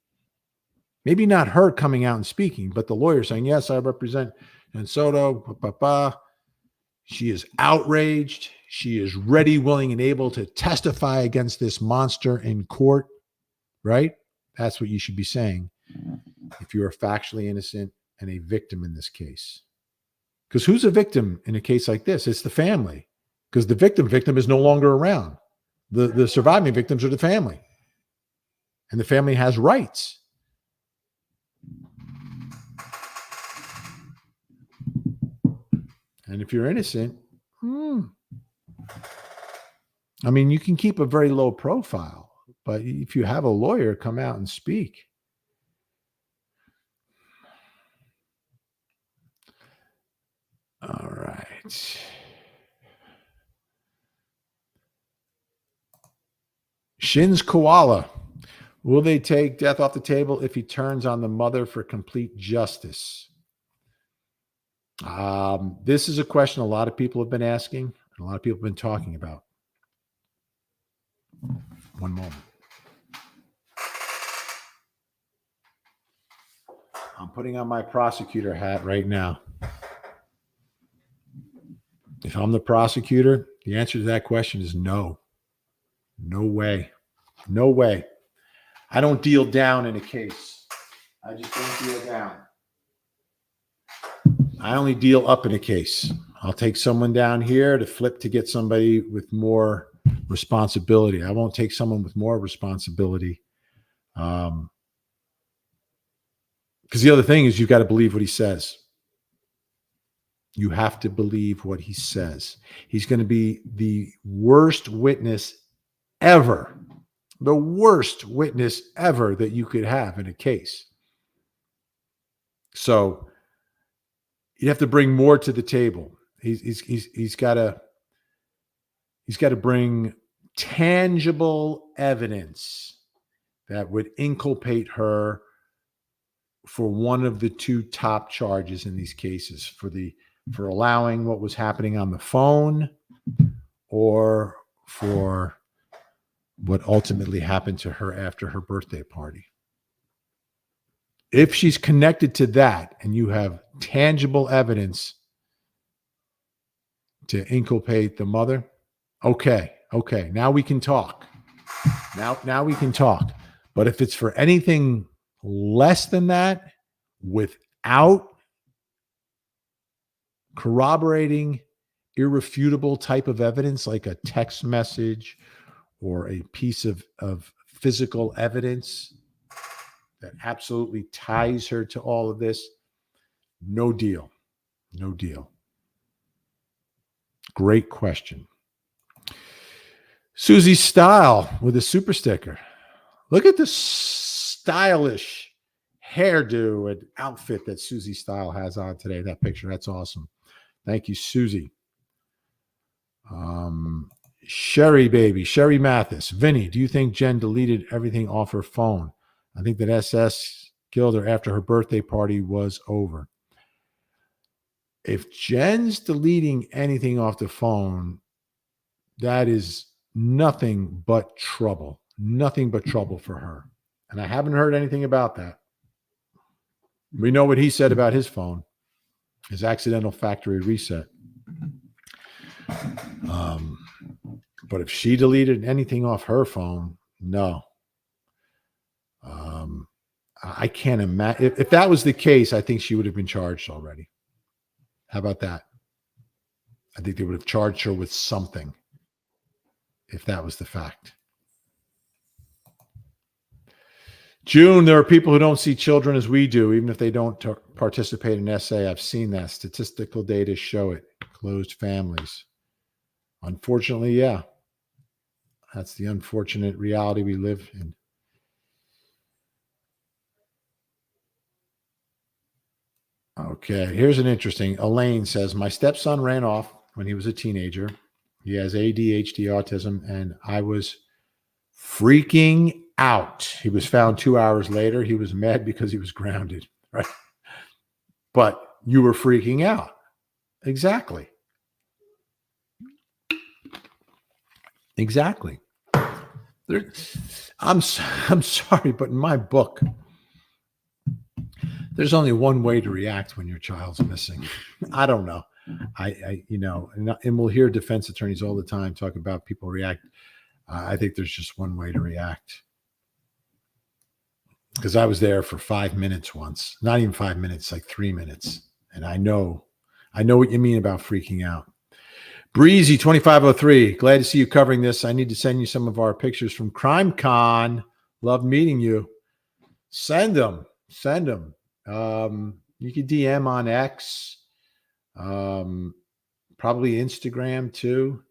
Maybe not her coming out and speaking, but the lawyer saying, yes, I represent Jen Sodto. She is outraged. She is ready, willing, and able to testify against this monster in court. Right? That's what you should be saying if you are factually innocent and a victim in this case. Because who's a victim in a case like this? It's the family. Because the victim is no longer around. The surviving victims are the family. And the family has rights. And if you're innocent, I mean, you can keep a very low profile, but if you have a lawyer come out and speak. All right. Shin's koala. Will they take death off the table if he turns on the mother for complete justice? This is a question a lot of people have been asking and a lot of people have been talking about. One moment. I'm putting on my prosecutor hat right now. If I'm the prosecutor, the answer to that question is no. No way. No way. I don't deal down in a case. I just don't deal down. I only deal up in a case. I'll take someone down here to flip to get somebody with more responsibility. I won't take someone with more responsibility. Because the other thing is you've got to believe what he says. You have to believe what he says. He's going to be the worst witness ever. The worst witness ever that you could have in a case. So you have to bring more to the table. He's got to bring tangible evidence that would inculpate her for one of the two top charges in these cases, for allowing what was happening on the phone or for what ultimately happened to her after her birthday party. If she's connected to that and you have tangible evidence to inculpate the mother, okay, now we can talk. Now we can talk. But if it's for anything less than that, without corroborating, irrefutable type of evidence, like a text message or a piece of physical evidence that absolutely ties her to all of this, no deal. No deal. Great question. Susie Style with a super sticker. Look at the stylish hairdo and outfit that Susie Style has on today. That picture, that's awesome. Thank you, Susie. Sherry Mathis. Vinny, do you think Jen deleted everything off her phone? I think that SS killed her after her birthday party was over. If Jen's deleting anything off the phone, that is nothing but trouble. Nothing but trouble for her. And I haven't heard anything about that. We know what he said about his phone, his accidental factory reset. But if she deleted anything off her phone, no. I can't imagine. If that was the case, I think she would have been charged already. How about that? I think they would have charged her with something if that was the fact. June, there are people who don't see children as we do, even if they don't participate in SA. I've seen that. Statistical data show it. Closed families. Unfortunately, yeah. That's the unfortunate reality we live in. Okay, here's an interesting. Elaine says, my stepson ran off when he was a teenager. He has ADHD, autism, and I was freaking out. He was found 2 hours later. He was mad because he was grounded, right? But you were freaking out. Exactly. Exactly. I'm sorry, but in my book, there's only one way to react when your child's missing. I don't know. And we'll hear defense attorneys all the time talk about people react. I think there's just one way to react. Because I was there for 5 minutes once, not even 5 minutes, like 3 minutes. And I know what you mean about freaking out. Breezy 2503, glad to see you covering this. I need to send you some of our pictures from CrimeCon. Love meeting you. Send them. You can DM on X, probably Instagram too.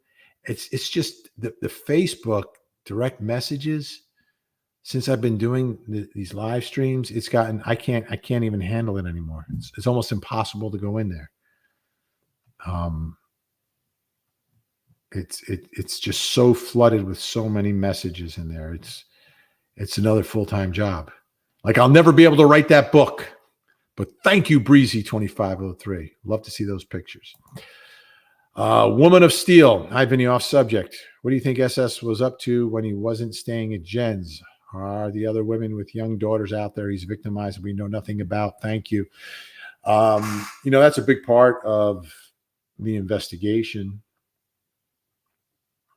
It's just the Facebook direct messages. Since I've been doing these live streams, it's gotten I can't even handle it anymore. It's almost impossible to go in there. It's just so flooded with so many messages in there. It's another full-time job. Like I'll never be able to write that book. But thank you, Breezy 2503. Love to see those pictures. Woman of Steel. Hi, Vinny, off subject. What do you think SS was up to when he wasn't staying at Jen's? Are the other women with young daughters out there he's victimized we know nothing about? Thank you. That's a big part of the investigation.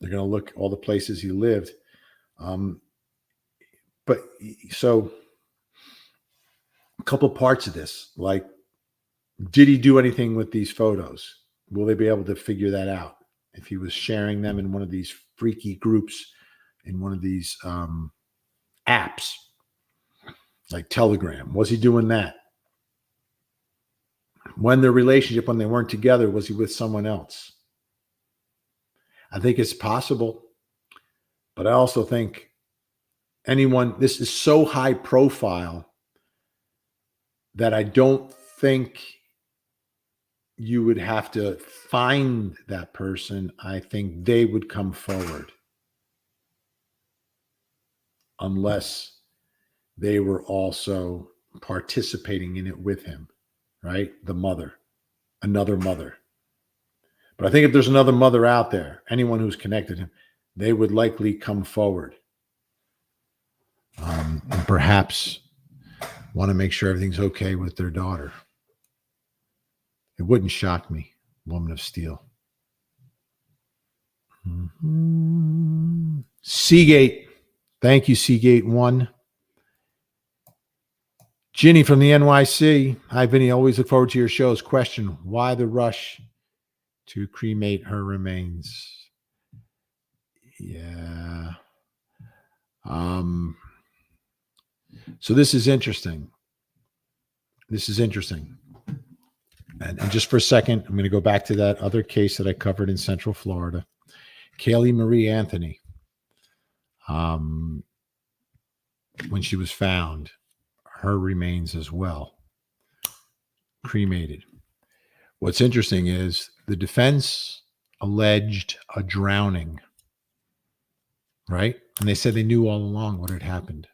They're going to look all the places he lived. But so a couple parts of this, like, did he do anything with these photos? Will they be able to figure that out? If he was sharing them in one of these freaky groups, in one of these apps, like Telegram, was he doing that? When their relationship, when they weren't together, was he with someone else? I think it's possible, but I also think this is so high profile that I don't think you would have to find that person. I think they would come forward unless they were also participating in it with him, right? Another mother. But I think if there's another mother out there, anyone who's connected him, they would likely come forward and perhaps want to make sure everything's okay with their daughter. It wouldn't shock me, Woman of Steel. Seagate. Thank you, Seagate 1. Ginny from the NYC. Hi, Vinny. Always look forward to your shows. Question, why the rush to cremate her remains? Yeah. So this is interesting. And just for a second, I'm going to go back to that other case that I covered in Central Florida. Kaylee Marie Anthony. When she was found, her remains as well, cremated. What's interesting is the defense alleged a drowning, right? And they said they knew all along what had happened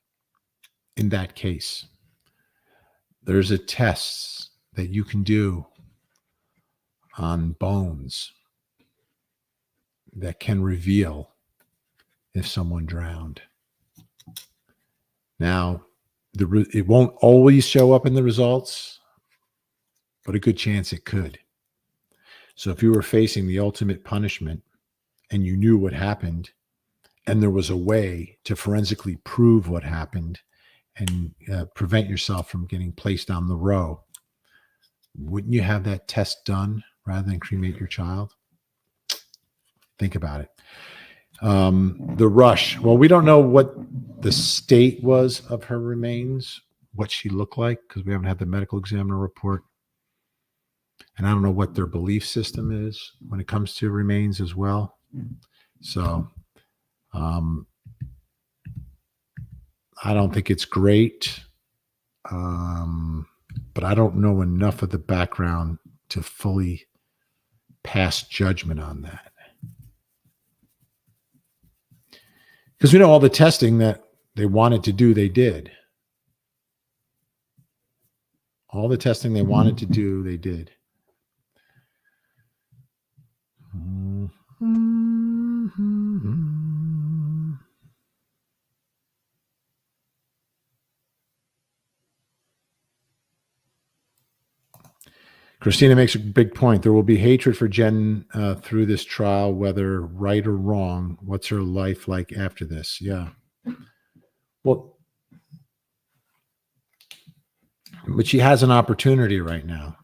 in that case. There's a test that you can do on bones that can reveal if someone drowned. Now, it won't always show up in the results, but a good chance it could. So if you were facing the ultimate punishment and you knew what happened, and there was a way to forensically prove what happened and prevent yourself from getting placed on the row, wouldn't you have that test done rather than cremate your child? Think about it. The rush. Well, we don't know what the state was of her remains, what she looked like, because we haven't had the medical examiner report. And I don't know what their belief system is when it comes to remains as well. So I don't think it's great, but I don't know enough of the background to fully pass judgment on that. Because we know all the testing that they wanted to do, they did. All the testing they wanted to do, they did. Christina makes a big point. There will be hatred for Jen through this trial, whether right or wrong. What's her life like after this? Yeah. Well, but she has an opportunity right now.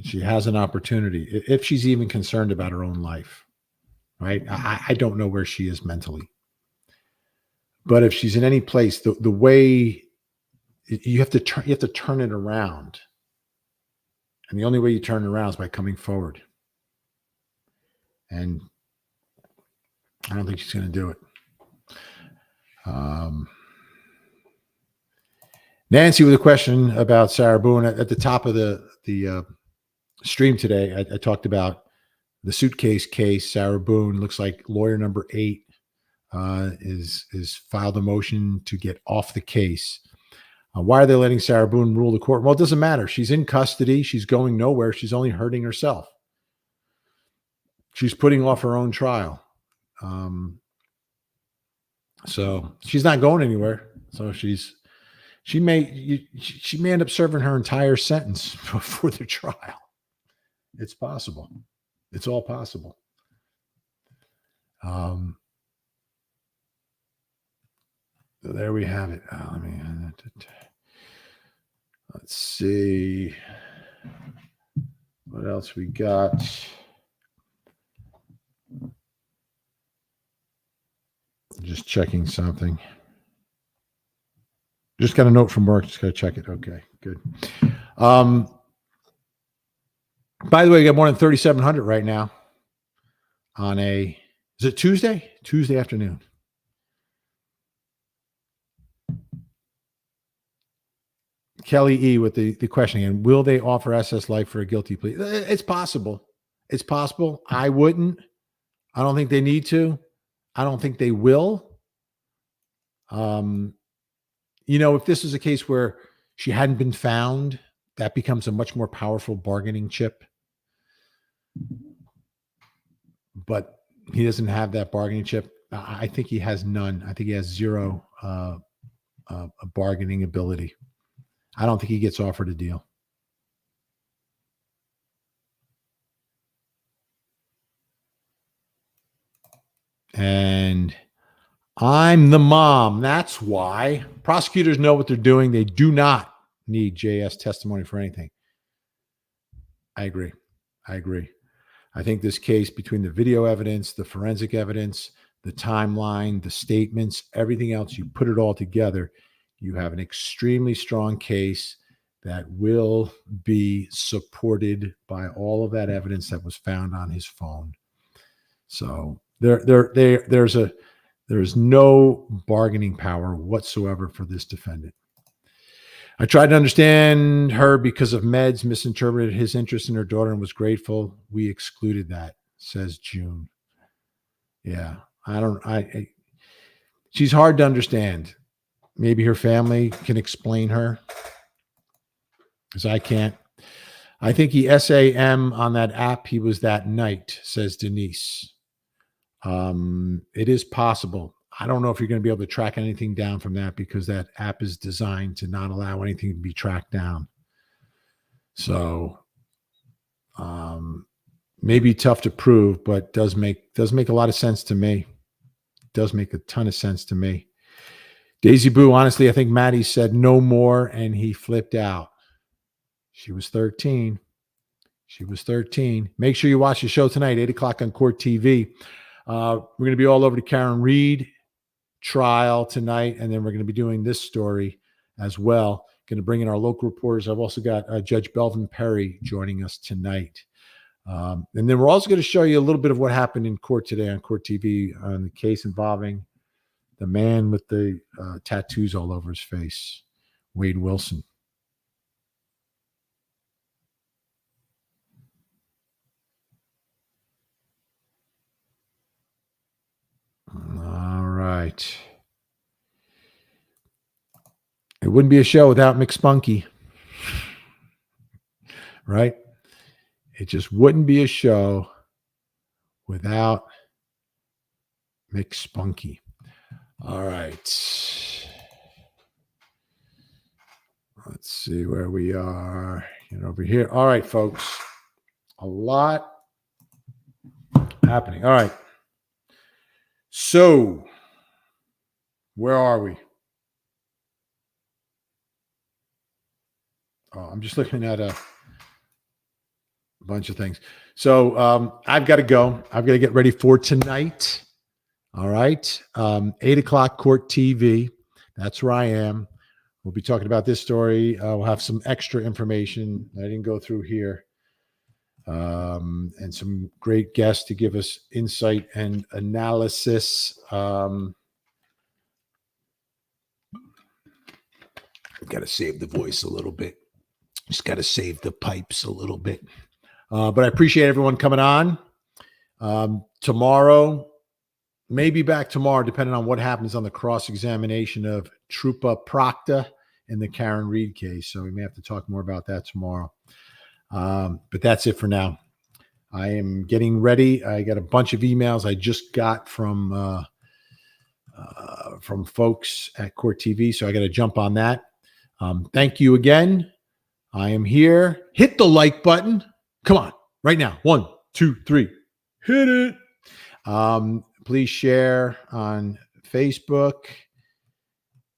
She has an opportunity, if she's even concerned about her own life, right? I don't know where she is mentally. But if she's in any place, the way you have to turn it around. And the only way you turn it around is by coming forward. And I don't think she's going to do it. Nancy with a question about Sarah Boone. At the top of the stream today, I talked about the suitcase case. Sarah Boone looks like lawyer number 8 is filed a motion to get off the case. Why are they letting Sarah Boone rule the court? Well, it doesn't matter. She's in custody. She's going nowhere. She's only hurting herself. She's putting off her own trial. So she's not going anywhere. So she may end up serving her entire sentence before the trial. It's possible. It's all possible. There we have it. Let's see what else we got. Just checking something. Just got a note from work. Just got to check it. Okay, good. By the way, we got more than 3,700 right now on is it Tuesday? Tuesday afternoon. Kelly E. with the question again. Will they offer SS life for a guilty plea? It's possible. It's possible. I wouldn't. I don't think they need to. I don't think they will. If this is a case where she hadn't been found, that becomes a much more powerful bargaining chip. But he doesn't have that bargaining chip. I think he has none. I think he has zero bargaining ability. I don't think he gets offered a deal. And I'm the mom. That's why. Prosecutors know what they're doing. They do not need JS testimony for anything. I agree. I think this case, between the video evidence, the forensic evidence, the timeline, the statements, everything else, you put it all together, you have an extremely strong case that will be supported by all of that evidence that was found on his phone. So there's no bargaining power whatsoever for this defendant. I tried to understand her because of meds, misinterpreted his interest in her daughter and was grateful. We excluded that, says June. Yeah, she's hard to understand. Maybe her family can explain her, because I can't. I think he SAM on that app. He was that night, says Denise. It is possible. I don't know if you're going to be able to track anything down from that, because that app is designed to not allow anything to be tracked down. So maybe tough to prove, but does make a lot of sense to me. Does make a ton of sense to me. Daisy Boo, honestly, I think Maddie said no more and he flipped out. She was 13. She was 13. Make sure you watch the show tonight, 8 o'clock on Court TV. We're going to be all over the Karen Reed trial tonight, and then we're going to be doing this story as well. Going to bring in our local reporters. I've also got Judge Belvin Perry joining us tonight. And then we're also going to show you a little bit of what happened in court today on Court TV on the case involving the man with the tattoos all over his face, Wade Wilson. All right. It wouldn't be a show without McSpunky, right? It just wouldn't be a show without McSpunky. All right. Let's see where we are. Get over here. All right, folks. A lot happening. All right. So, where are we? Oh, I'm just looking at a bunch of things. So, I've got to go. I've got to get ready for tonight. All right. 8 o'clock Court TV. That's where I am. We'll be talking about this story. We'll have some extra information I didn't go through here. And some great guests to give us insight and analysis. I've got to save the voice a little bit. Just got to save the pipes a little bit. But I appreciate everyone coming on. Tomorrow, maybe back tomorrow, depending on what happens on the cross-examination of Troopa Procta in the Karen Reed case. So we may have to talk more about that tomorrow. But that's it for now. I am getting ready. I got a bunch of emails I just got from folks at Court TV, so I got to jump on that. Thank you again. I am here. Hit the like button. Come on, right now. 1, 2, 3. Hit it. Please share on Facebook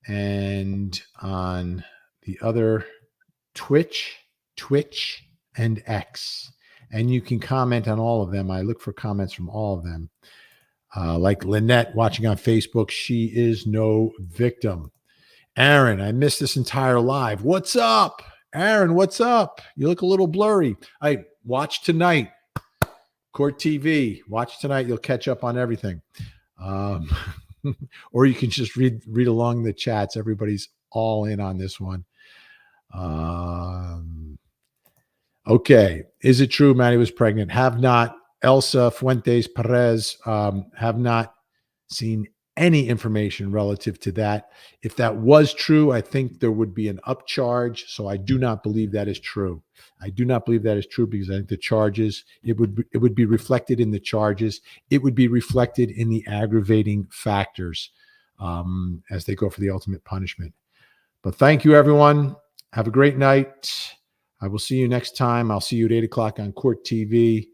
and on the other Twitch, and X. And you can comment on all of them. I look for comments from all of them. Like Lynette watching on Facebook, she is no victim. Aaron, I missed this entire live. What's up? Aaron, what's up? You look a little blurry. I watch tonight. Court TV. Watch tonight. You'll catch up on everything. Or you can just read along the chats. Everybody's all in on this one. Okay. Is it true Maddie was pregnant? Have not. Elsa Fuentes Perez, have not seen any information relative to that. If that was true, I think there would be an upcharge. So I do not believe that is true. I do not believe that is true, because I think the charges, it would be reflected in the charges. It would be reflected in the aggravating factors as they go for the ultimate punishment. But thank you, everyone. Have a great night. I will see you next time. I'll see you at 8 o'clock on Court TV.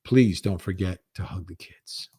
Please don't forget to hug the kids.